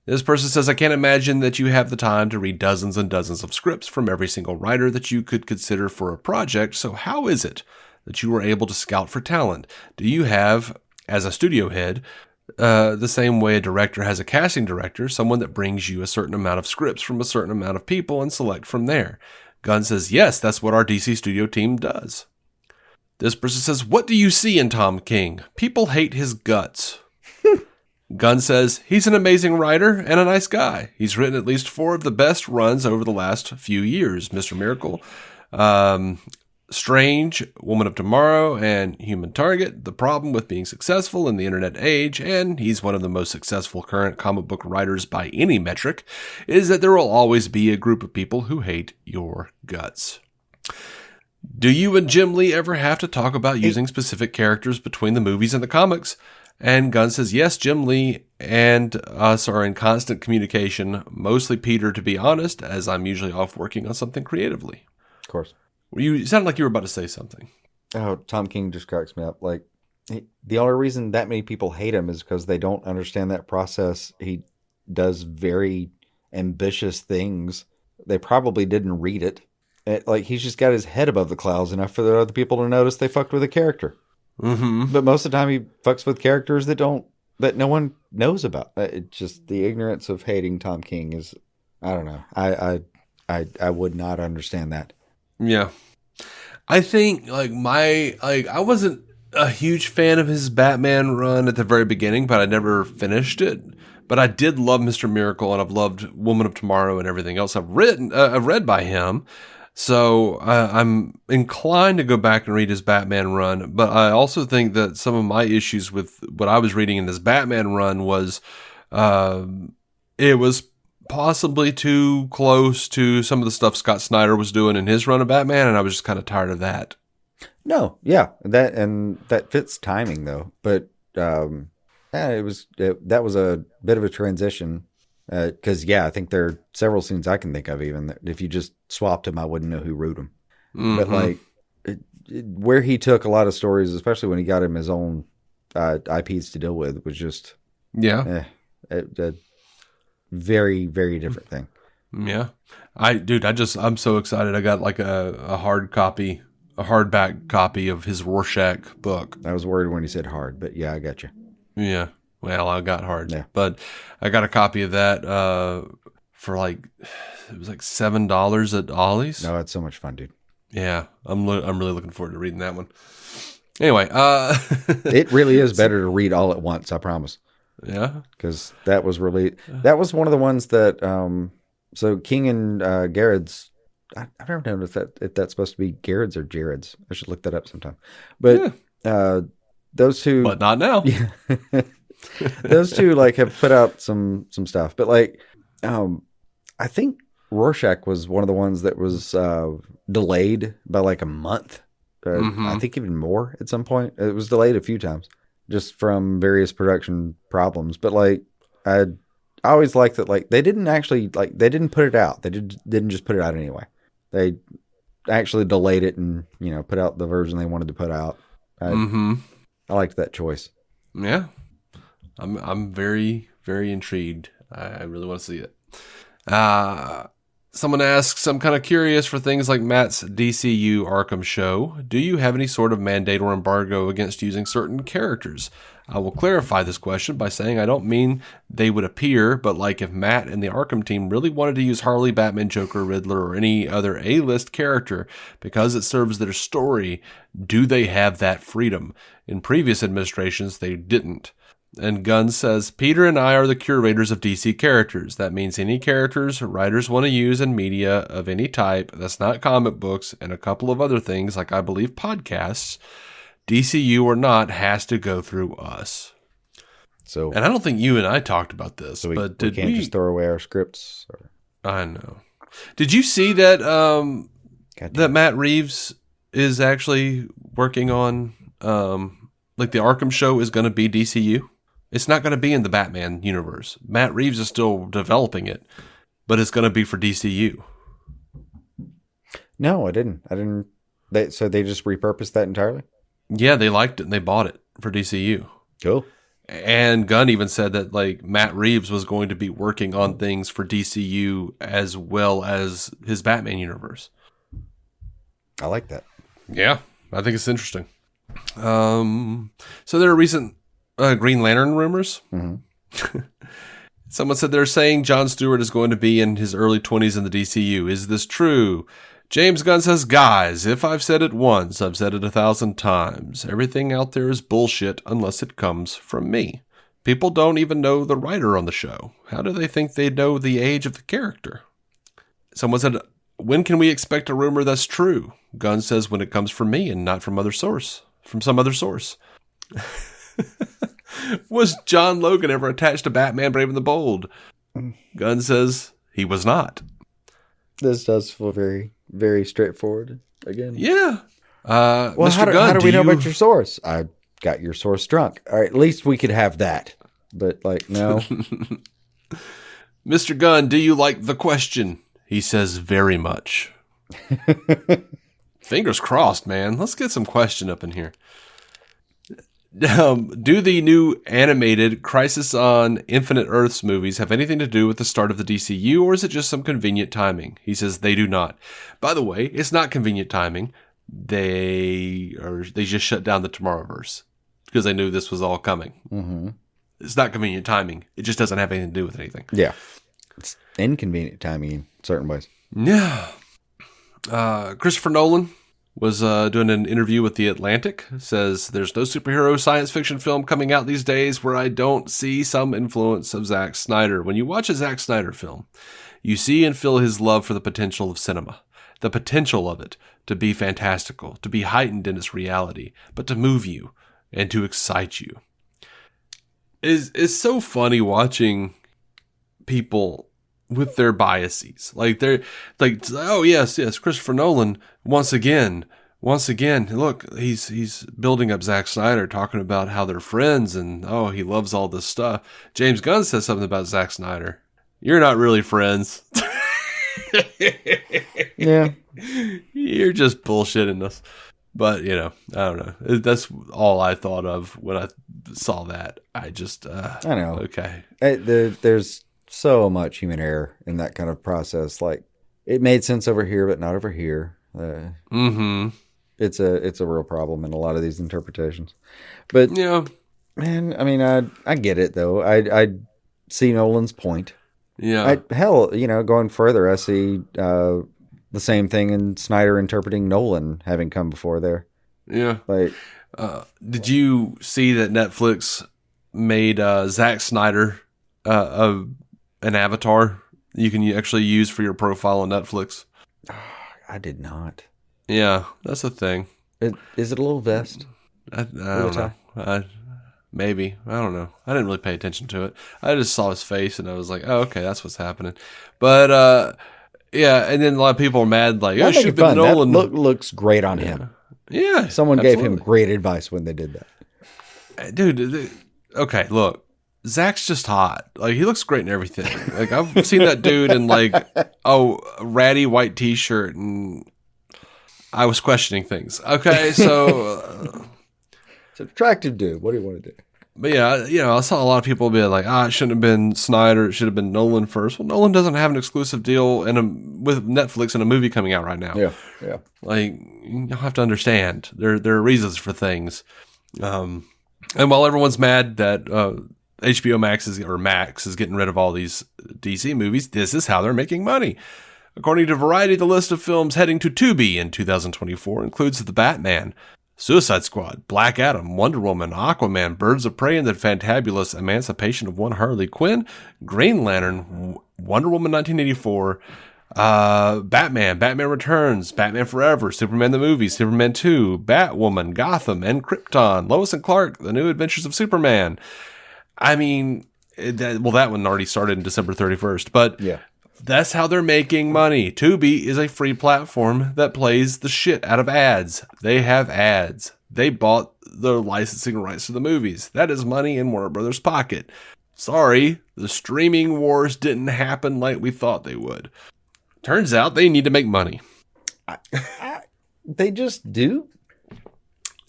This person says, I can't imagine that you have the time to read dozens and dozens of scripts from every single writer that you could consider for a project, so how is it that you were able to scout for talent? Do you have, as a studio head, the same way a director has a casting director, someone that brings you a certain amount of scripts from a certain amount of people and select from there? Gunn says, yes, that's what our DC studio team does. This person says, what do you see in Tom King? People hate his guts. Gunn says, he's an amazing writer and a nice guy. He's written at least 4 of the best runs over the last few years. Mr. Miracle, Strange, Woman of Tomorrow, and Human Target. The problem with being successful in the internet age, and he's one of the most successful current comic book writers by any metric, is that there will always be a group of people who hate your guts. Do you and Jim Lee ever have to talk about using specific characters between the movies and the comics? And Gunn says, yes, Jim Lee and us are in constant communication, mostly Peter, to be honest, as I'm usually off working on something creatively. Of course. You sounded like you were about to say something. Oh, Tom King just cracks me up. Like, the only reason that many people hate him is because they don't understand that process. He does very ambitious things. They probably didn't read it. Like, he's just got his head above the clouds enough for the other people to notice they fucked with a character. Mm-hmm. But most of the time he fucks with characters that no one knows about. It's just the ignorance of hating Tom King is, I don't know. I would not understand that. Yeah. I think I wasn't a huge fan of his Batman run at the very beginning, but I never finished it. But I did love Mr. Miracle, and I've loved Woman of Tomorrow and everything else I've read by him. So I'm inclined to go back and read his Batman run, but I also think that some of my issues with what I was reading in this Batman run was it was possibly too close to some of the stuff Scott Snyder was doing in his run of Batman, and I was just kind of tired of that. No, yeah, that fits timing though, but that was a bit of a transition. Because, I think there are several scenes I can think of even that if you just swapped them, I wouldn't know who wrote them. Mm-hmm. But, like, where he took a lot of stories, especially when he got him his own IPs to deal with, was just a very, very different thing. Yeah. I'm so excited. I got, like, a hardback copy of his Rorschach book. I was worried when he said hard, but yeah, I got you. Yeah. Well, I got hard, but I got a copy of that for it was like $7 at Ollie's. No, it's so much fun, dude. Yeah, I'm really looking forward to reading that one. Anyway, it really is better to read all at once. I promise. Yeah, because that was one of the ones that. So King and Garrett's. I've never known if that's supposed to be Garrett's or Jared's. I should look that up sometime. But those two, but not now. Yeah. Those two have put out some stuff, but I think Rorschach was one of the ones that was delayed by a month. I think even more at some point. It was delayed a few times just from various production problems. But I always liked that they didn't actually they didn't put it out. They didn't just put it out anyway. They actually delayed it and put out the version they wanted to put out. I liked that choice. Yeah. I'm very, very intrigued. I really want to see it. Someone asks, I'm kind of curious for things like Matt's DCU Arkham show. Do you have any sort of mandate or embargo against using certain characters? I will clarify this question by saying I don't mean they would appear, but if Matt and the Arkham team really wanted to use Harley, Batman, Joker, Riddler, or any other A-list character because it serves their story, do they have that freedom? In previous administrations, they didn't. And Gunn says, Peter and I are the curators of DC characters. That means any characters writers want to use in media of any type that's not comic books and a couple of other things, I believe podcasts, DCU or not, has to go through us. So, and I don't think you and I talked about this, so but we can't just throw away our scripts? Or? I know. Did you see that that Matt Reeves is actually working on the Arkham show is going to be DCU? It's not going to be in the Batman universe. Matt Reeves is still developing it, but it's going to be for DCU. No, I didn't. So they just repurposed that entirely? Yeah, they liked it and they bought it for DCU. Cool. And Gunn even said that Matt Reeves was going to be working on things for DCU as well as his Batman universe. I like that. Yeah, I think it's interesting. So there are recent Green Lantern rumors. Mm-hmm. Someone said they're saying Jon Stewart is going to be in his early 20s in the DCU. Is this true? James Gunn says, guys, if I've said it once, I've said it 1,000 times. Everything out there is bullshit unless it comes from me. People don't even know the writer on the show. How do they think they know the age of the character? Someone said, when can we expect a rumor that's true? Gunn says, when it comes from me and not from some other source. Was John Logan ever attached to Batman Brave and the Bold? Gunn says he was not. This does feel very, very straightforward. again? Yeah. Well, Mr. Gunn, how do we know about your source? I got your source. I got your source drunk. All right, at least we could have that. But, like, no. Mr. Gunn, do you like the question? He says very much. Fingers crossed, man. Let's get some question up in here. Do the new animated Crisis on Infinite Earths movies have anything to do with the start of the DCU, or is it just some convenient timing? He says they do not. By the way, it's not convenient timing. They just shut down the Tomorrowverse because they knew this was all coming. Mm-hmm. It's not convenient timing. It just doesn't have anything to do with anything. Yeah. It's inconvenient timing in certain ways. Yeah. Christopher Nolan was doing an interview with The Atlantic. Says, there's no superhero science fiction film coming out these days where I don't see some influence of Zack Snyder. When you watch a Zack Snyder film, you see and feel his love for the potential of cinema. The potential of it to be fantastical, to be heightened in its reality, but to move you and to excite you. It's so funny watching people with their biases. Like they're like, oh yes, Christopher Nolan once again. Look, he's building up Zack Snyder, talking about how they're friends and oh, he loves all this stuff. James Gunn says something about Zack Snyder. You're not really friends. Yeah, you're just bullshitting us. But I don't know. That's all I thought of when I saw that. I know. Okay. There's so much human error in that kind of process. Like, it made sense over here, but not over here. It's a real problem in a lot of these interpretations. But yeah, man, I mean, I get it though. I see Nolan's point. Yeah. Going further, I see the same thing in Snyder interpreting Nolan having come before there. Yeah. Like, did you see that Netflix made Zack Snyder an avatar you can actually use for your profile on Netflix? I did not. Yeah, that's a thing. Is it a little vest? I don't know. Maybe. I don't know. I didn't really pay attention to it. I just saw his face and I was like, oh, okay, that's what's happening. But, yeah, and then a lot of people are mad, like, oh, should have been Nolan. That looks great on him. Yeah. Someone gave him great advice when they did that. Dude, okay, look. Zach's just hot. Like, he looks great in everything. Like, I've seen that dude in, like, a ratty white t-shirt, and I was questioning things. Okay, so... It's an attractive dude. What do you want to do? But yeah, I saw a lot of people be like, it shouldn't have been Snyder. It should have been Nolan first. Well, Nolan doesn't have an exclusive deal with Netflix and a movie coming out right now. Yeah. Like, you have to understand. There are reasons for things. And while everyone's mad that HBO Max is getting rid of all these DC movies, this is how they're making money. According to Variety, the list of films heading to Tubi in 2024 includes The Batman, Suicide Squad, Black Adam, Wonder Woman, Aquaman, Birds of Prey, and the Fantabulous Emancipation of One Harley Quinn, Green Lantern, Wonder Woman 1984, Batman Returns, Batman Forever, Superman the Movie, Superman 2, Batwoman, Gotham, and Krypton, Lois and Clark, The New Adventures of Superman. I mean, that one already started in December 31st, but yeah. That's how they're making money. Tubi is a free platform that plays the shit out of ads. They have ads. They bought the licensing rights to the movies. That is money in Warner Brothers' pocket. Sorry, the streaming wars didn't happen like we thought they would. Turns out they need to make money. They just do?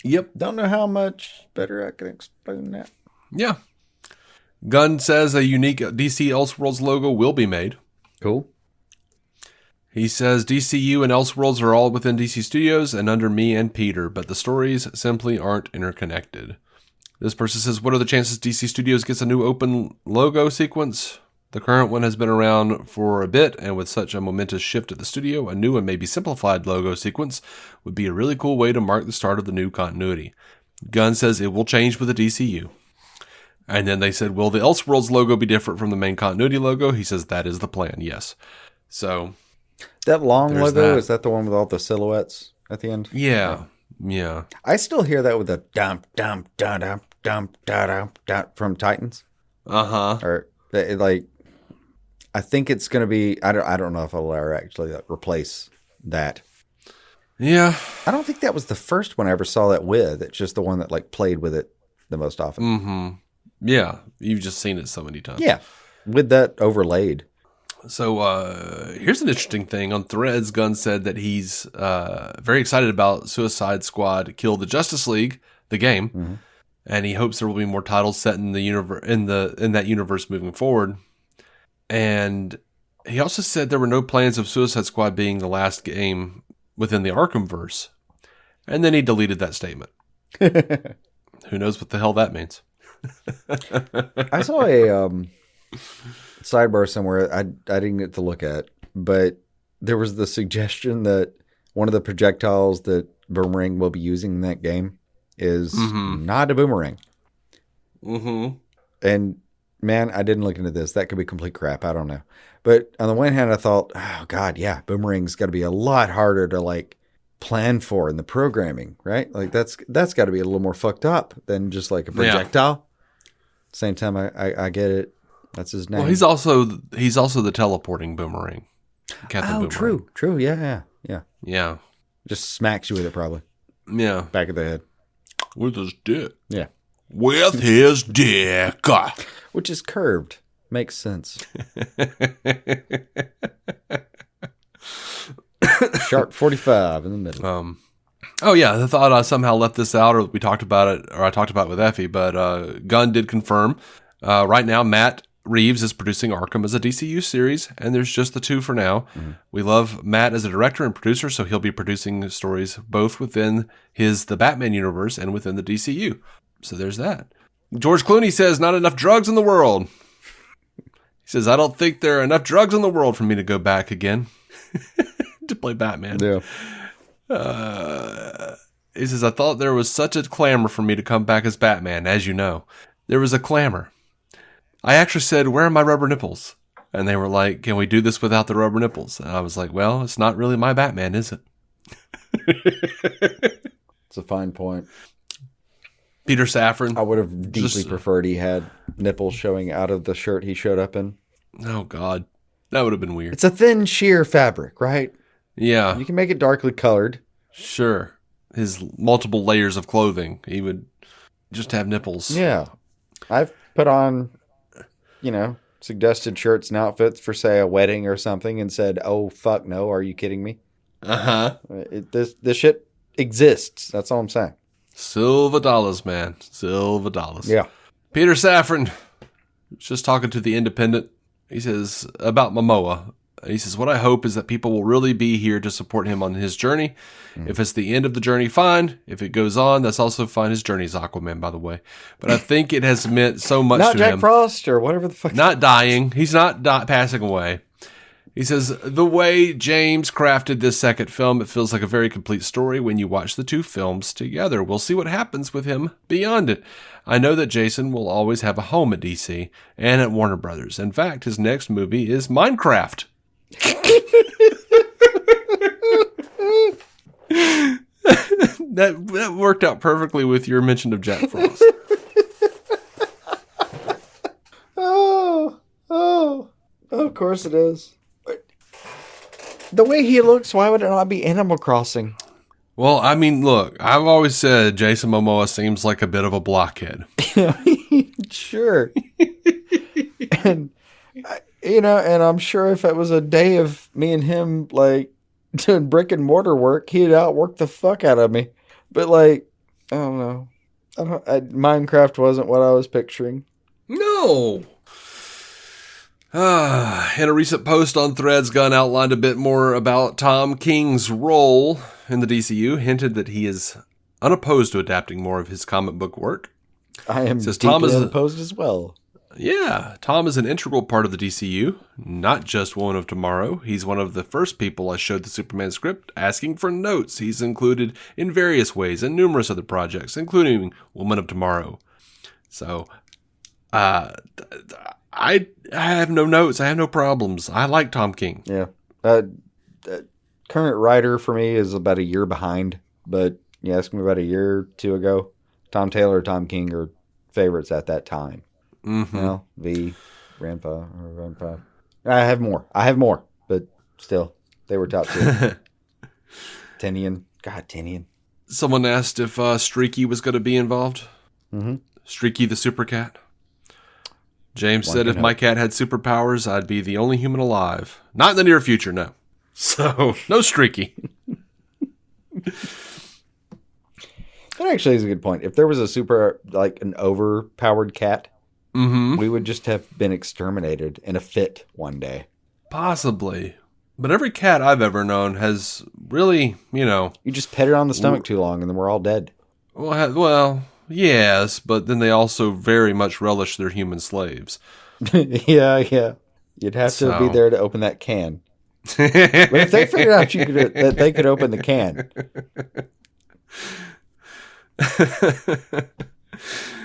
Yep. Don't know how much better I can explain that. Yeah. Gunn says a unique DC Elseworlds logo will be made. Cool. He says DCU and Elseworlds are all within DC Studios and under me and Peter, but the stories simply aren't interconnected. This person says, what are the chances DC Studios gets a new open logo sequence? The current one has been around for a bit, and with such a momentous shift at the studio, a new and maybe simplified logo sequence would be a really cool way to mark the start of the new continuity. Gunn says it will change with the DCU. And then they said, will the Elseworlds logo be different from the main continuity logo? He says that is the plan, yes. So that long logo, is that the one with all the silhouettes at the end? Yeah. I still hear that with the dump from Titans. Or like, I think it's going to be. I don't know if I'll ever actually replace that. Yeah. I don't think that was the first one I ever saw that with. It's just the one that like played with it the most often. Mm-hmm. Yeah. You've just seen it so many times. Yeah. With that overlaid. So here's an interesting thing. On Threads, Gunn said that he's very excited about Suicide Squad Kill the Justice League, the game. Mm-hmm. And he hopes there will be more titles set in the universe in that universe moving forward. And he also said there were no plans of Suicide Squad being the last game within the Arkhamverse. And then he deleted that statement. Who knows what the hell that means? I saw a sidebar somewhere I didn't get to look at, but there was the suggestion that one of the projectiles that Boomerang will be using in that game is not a boomerang. Mm-hmm. And man, I didn't look into this. That could be complete crap. I don't know. But on the one hand, I thought, oh God, yeah, Boomerang's got to be a lot harder to like plan for in the programming, right? Like that's got to be a little more fucked up than just like a projectile. Yeah. Same time, I get it. That's his name. Well, he's also the teleporting Boomerang. Captain Boomerang. True. Yeah. Just smacks you with it, probably. Yeah. Back of the head. With his dick. Yeah. With his dick. Which is curved. Makes sense. Sharp 45 in the middle. Oh yeah, I thought I somehow left this out, or we talked about it, or I talked about it with Effie, but Gunn did confirm. Right now, Matt Reeves is producing Arkham as a DCU series, and there's just the two for now. Mm-hmm. We love Matt as a director and producer, so he'll be producing stories both within the Batman universe and within the DCU. So there's that. George Clooney says, not enough drugs in the world. He says, I don't think there are enough drugs in the world for me to go back again to play Batman. Yeah. He says, I thought there was such a clamor for me to come back as Batman, as you know. There was a clamor. I actually said, where are my rubber nipples? And they were like, can we do this without the rubber nipples? And I was like, well, it's not really my Batman, is it? It's a fine point. Peter Safran. I would have deeply preferred he had nipples showing out of the shirt he showed up in. Oh, God. That would have been weird. It's a thin sheer fabric, right? Yeah. You can make it darkly colored. Sure. His multiple layers of clothing. He would just have nipples. Yeah. I've put on, suggested shirts and outfits for, say, a wedding or something and said, oh, fuck no, are you kidding me? Uh-huh. This shit exists. That's all I'm saying. Silver dollars, man. Silver dollars. Yeah. Peter Safran, just talking to The Independent. He says, about Momoa. He says, what I hope is that people will really be here to support him on his journey. If it's the end of the journey, fine. If it goes on, that's also fine. His journey's Aquaman, by the way. But I think it has meant so much to him. Not Jack Frost or whatever the fuck. Not dying. He's not passing away. He says, the way James crafted this second film, it feels like a very complete story when you watch the two films together. We'll see what happens with him beyond it. I know that Jason will always have a home at DC and at Warner Brothers. In fact, his next movie is Minecraft. That worked out perfectly with your mention of Jack Frost. Oh, of course it is. The way he looks, why would it not be Animal Crossing? Well, I mean, look, I've always said Jason Momoa seems like a bit of a blockhead. Sure. And I'm sure if it was a day of me and him, like, doing brick and mortar work, he'd outwork the fuck out of me. But, like, I don't know. Minecraft wasn't what I was picturing. No. In a recent post on Threads, Gunn outlined a bit more about Tom King's role in the DCU, hinted that he is unopposed to adapting more of his comic book work. I am deeply unopposed as well. Yeah, Tom is an integral part of the DCU, not just Woman of Tomorrow. He's one of the first people I showed the Superman script asking for notes. He's included in various ways in numerous other projects, including Woman of Tomorrow. So, I have no notes. I have no problems. I like Tom King. Yeah. Current writer for me is about a year behind, but you asked me about a year or two ago. Tom Taylor, Tom King are favorites at that time. Mm-hmm. Grandpa. I have more, but still, they were top two. Tinian. God, Tinian. Someone asked if Streaky was going to be involved. Mm-hmm. Streaky the super cat. James said, if my cat had superpowers, I'd be the only human alive. Not in the near future, no. So, no Streaky. That actually is a good point. If there was a super, like an overpowered cat, we would just have been exterminated in a fit one day. Possibly. But every cat I've ever known has really, You just pet it on the stomach too long and then we're all dead. Well, yes, but then they also very much relish their human slaves. Yeah. You'd have to be there to open that can. But if they figured out that they could open the can.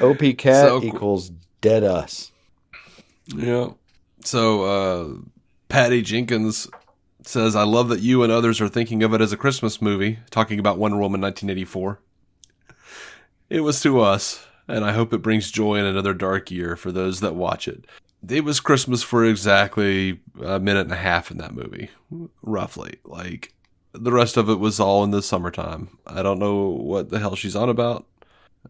OP cat equals dead us. Yeah. So, Patty Jenkins says, I love that you and others are thinking of it as a Christmas movie, talking about Wonder Woman 1984. It was to us, and I hope it brings joy in another dark year for those that watch it. It was Christmas for exactly a minute and a half in that movie, roughly. Like, the rest of it was all in the summertime. I don't know what the hell she's on about.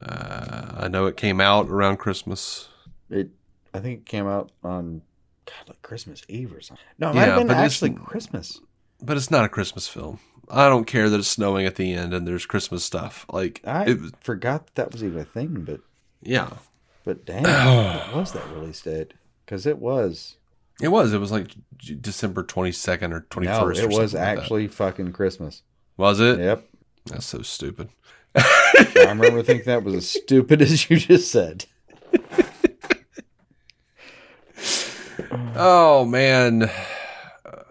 I know it came out around Christmas. I think it came out on like Christmas Eve or something. No, it might have been actually Christmas. But it's not a Christmas film. I don't care that it's snowing at the end and there's Christmas stuff. Like I forgot that was even a thing, but yeah. But damn, what was that release date? Because it was. It was like December 22nd or 21st. No, it was actually fucking Christmas. Was it? Yep. That's so stupid. I remember thinking that was as stupid as you just said. Oh, man.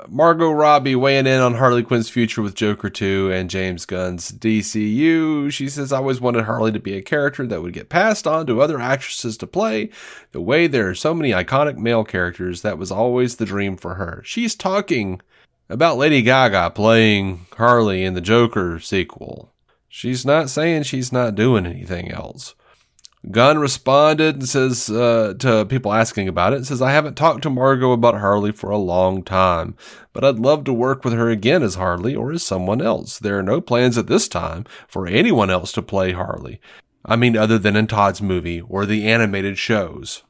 Margot Robbie weighing in on Harley Quinn's future with Joker 2 and James Gunn's DCU. She says, I always wanted Harley to be a character that would get passed on to other actresses to play. The way there are so many iconic male characters, that was always the dream for her. She's talking about Lady Gaga playing Harley in the Joker sequel. She's not saying she's not doing anything else. Gunn responded and says to people asking about it, says, I haven't talked to Margot about Harley for a long time, but I'd love to work with her again as Harley or as someone else. There are no plans at this time for anyone else to play Harley. I mean, other than in Todd's movie or the animated shows.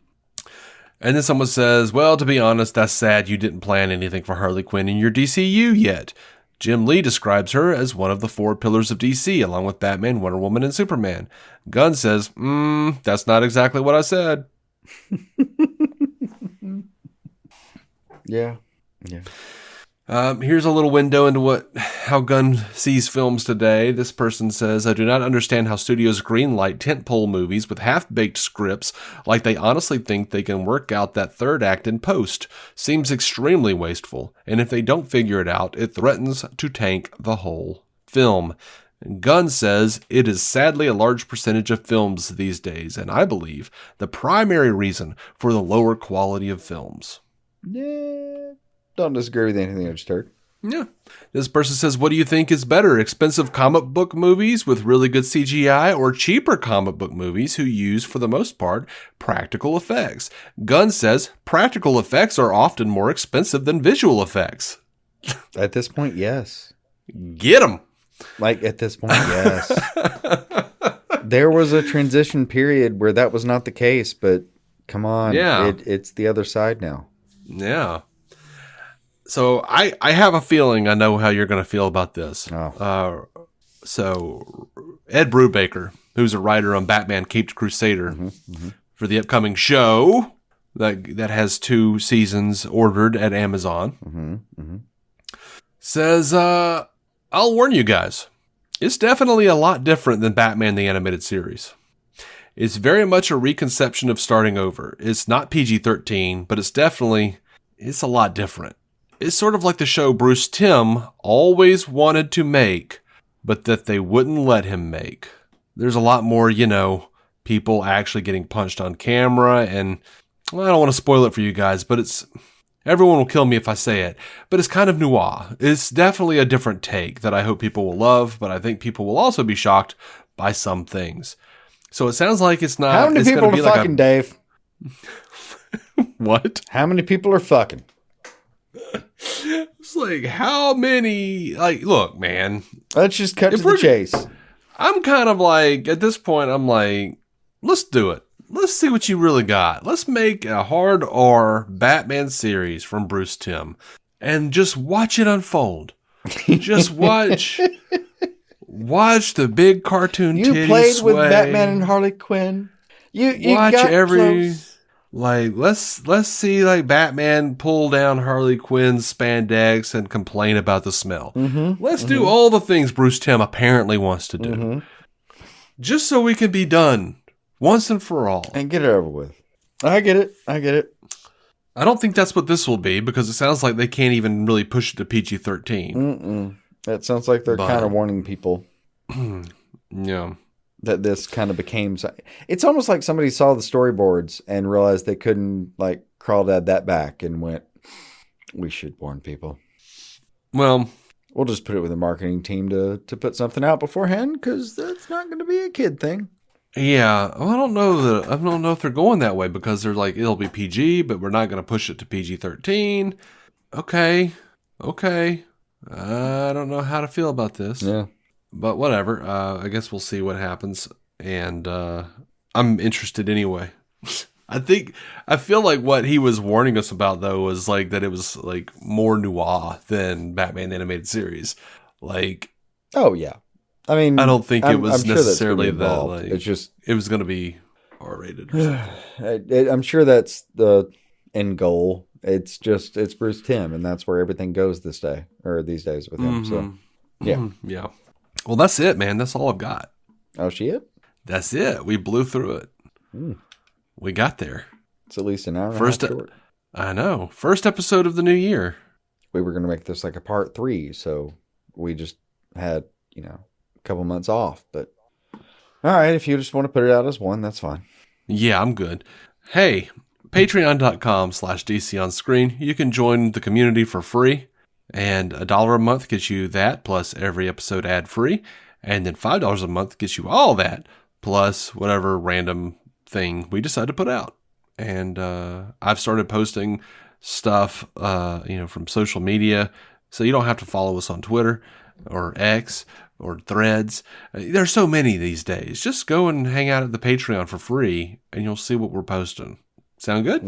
And then someone says, well, to be honest, that's sad you didn't plan anything for Harley Quinn in your DCU yet. Jim Lee describes her as one of the 4 pillars of DC, along with Batman, Wonder Woman, and Superman. Gunn says, that's not exactly what I said. Yeah. Here's a little window into how Gunn sees films today. This person says, I do not understand how studios greenlight tentpole movies with half-baked scripts like they honestly think they can work out that third act in post. Seems extremely wasteful, and if they don't figure it out, it threatens to tank the whole film. Gunn says it is sadly a large percentage of films these days, and I believe the primary reason for the lower quality of films. Yeah. Don't disagree with anything I just heard. Yeah. This person says, what do you think is better, expensive comic book movies with really good CGI or cheaper comic book movies who use, for the most part, practical effects? Gunn says practical effects are often more expensive than visual effects. At this point, yes. Get them. Like, at this point, yes. There was a transition period where that was not the case, but come on. Yeah. It's the other side now. Yeah. So I have a feeling I know how you're going to feel about this. Oh. So Ed Brubaker, who's a writer on Batman Caped Crusader, for the upcoming show that has 2 seasons ordered at Amazon, says, I'll warn you guys, it's definitely a lot different than Batman the Animated Series. It's very much a reconception of starting over. It's not PG-13, but it's a lot different. It's sort of like the show Bruce Timm always wanted to make, but that they wouldn't let him make. There's a lot more, people actually getting punched on camera, and I don't want to spoil it for you guys, but everyone will kill me if I say it, but it's kind of noir. It's definitely a different take that I hope people will love, but I think people will also be shocked by some things. So it sounds like it's not... How many people are fucking, Dave? What? How many people are fucking? It's like, how many, like, look, man. Let's just cut to the chase. I'm kind of like, at this point, I'm like, let's do it. Let's see what you really got. Let's make a hard R Batman series from Bruce Timm and just watch it unfold. Just watch the big cartoon titties You played sway. with Batman and Harley Quinn. You watch got every close. Like let's see like Batman pull down Harley Quinn's spandex and complain about the smell. Let's do all the things Bruce Timm apparently wants to do. Just so we can be done once and for all. And get it over with. I get it. I don't think that's what this will be because it sounds like they can't even really push it to PG-13. That sounds like they're kind of warning people. Yeah. That this kind of became... It's almost like somebody saw the storyboards and realized they couldn't like crawl that back and went, we should warn people. Well... We'll just put it with the marketing team to put something out beforehand because that's not going to be a kid thing. Yeah, well, I don't know if they're going that way because they're like it'll be PG, but we're not going to push it to PG-13. Okay. I don't know how to feel about this. Yeah, but whatever. I guess we'll see what happens, and I'm interested anyway. I feel like what he was warning us about though was like that it was like more noir than Batman animated series. Like, oh yeah. I mean, I don't think it was necessarily sure that. Like, it's just it was going to be R-rated. I'm sure that's the end goal. It's Bruce Timm, and that's where everything goes these days with him. So yeah. Well, that's it, man. That's all I've got. Oh, shit. That's it. We blew through it. We got there. It's at least an hour and a half short. I know. First episode of the new year. We were going to make this like a part 3, so we just had, a couple months off. But all right, if you just want to put it out as one, that's fine. Yeah, I'm good. Hey, patreon.com/DC on screen. You can join the community for free, and $1 a month gets you that, plus every episode ad free. And then $5 a month gets you all that, plus whatever random thing we decide to put out. And I've started posting stuff from social media, so you don't have to follow us on Twitter or X or Threads. There's so many these days. Just go and hang out at the Patreon for free and you'll see what we're posting. Sound good?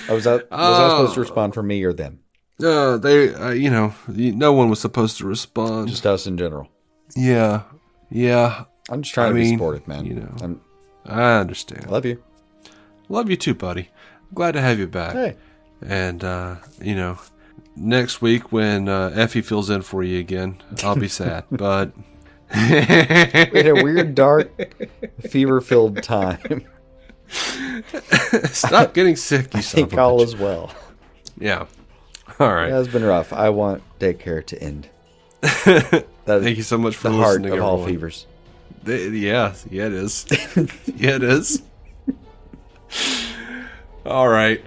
Was I supposed to respond for me or them? No one was supposed to respond. Just us in general. Yeah. I'm just trying to be supportive, man. I understand. Love you. Love you too, buddy. I'm glad to have you back. Hey. And, next week when Effie fills in for you again, I'll be sad. But we had a weird, dark, fever-filled time. Stop getting sick, you I think all is well. Yeah. All right. Yeah, it's been rough. I want daycare to end. Thank you so much for listening, the heart of all fevers. Yeah, it is. Yeah, it is. All right.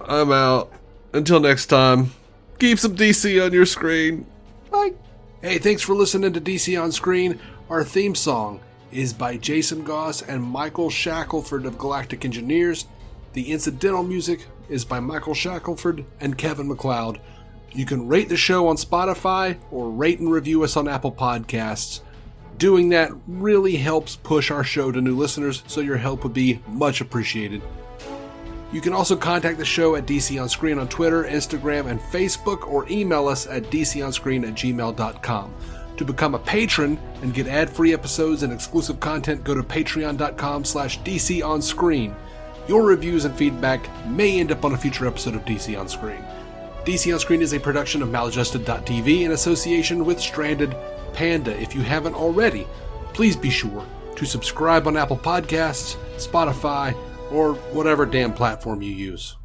I'm out. Until next time, keep some DC on your screen. Bye. Hey, thanks for listening to DC on Screen. Our theme song is by Jason Goss and Michael Shackelford of Galactic Engineers. The incidental music is by Michael Shackelford and Kevin MacLeod. You can rate the show on Spotify or rate and review us on Apple Podcasts. Doing that really helps push our show to new listeners, so your help would be much appreciated. You can also contact the show at DC On Screen on Twitter, Instagram, and Facebook, or email us at dconscreen@gmail.com. To become a patron and get ad-free episodes and exclusive content, go to patreon.com/DCOnScreen. Your reviews and feedback may end up on a future episode of DC On Screen. DC On Screen is a production of Maladjusted.tv in association with Stranded Panda. If you haven't already, please be sure to subscribe on Apple Podcasts, Spotify, or whatever damn platform you use.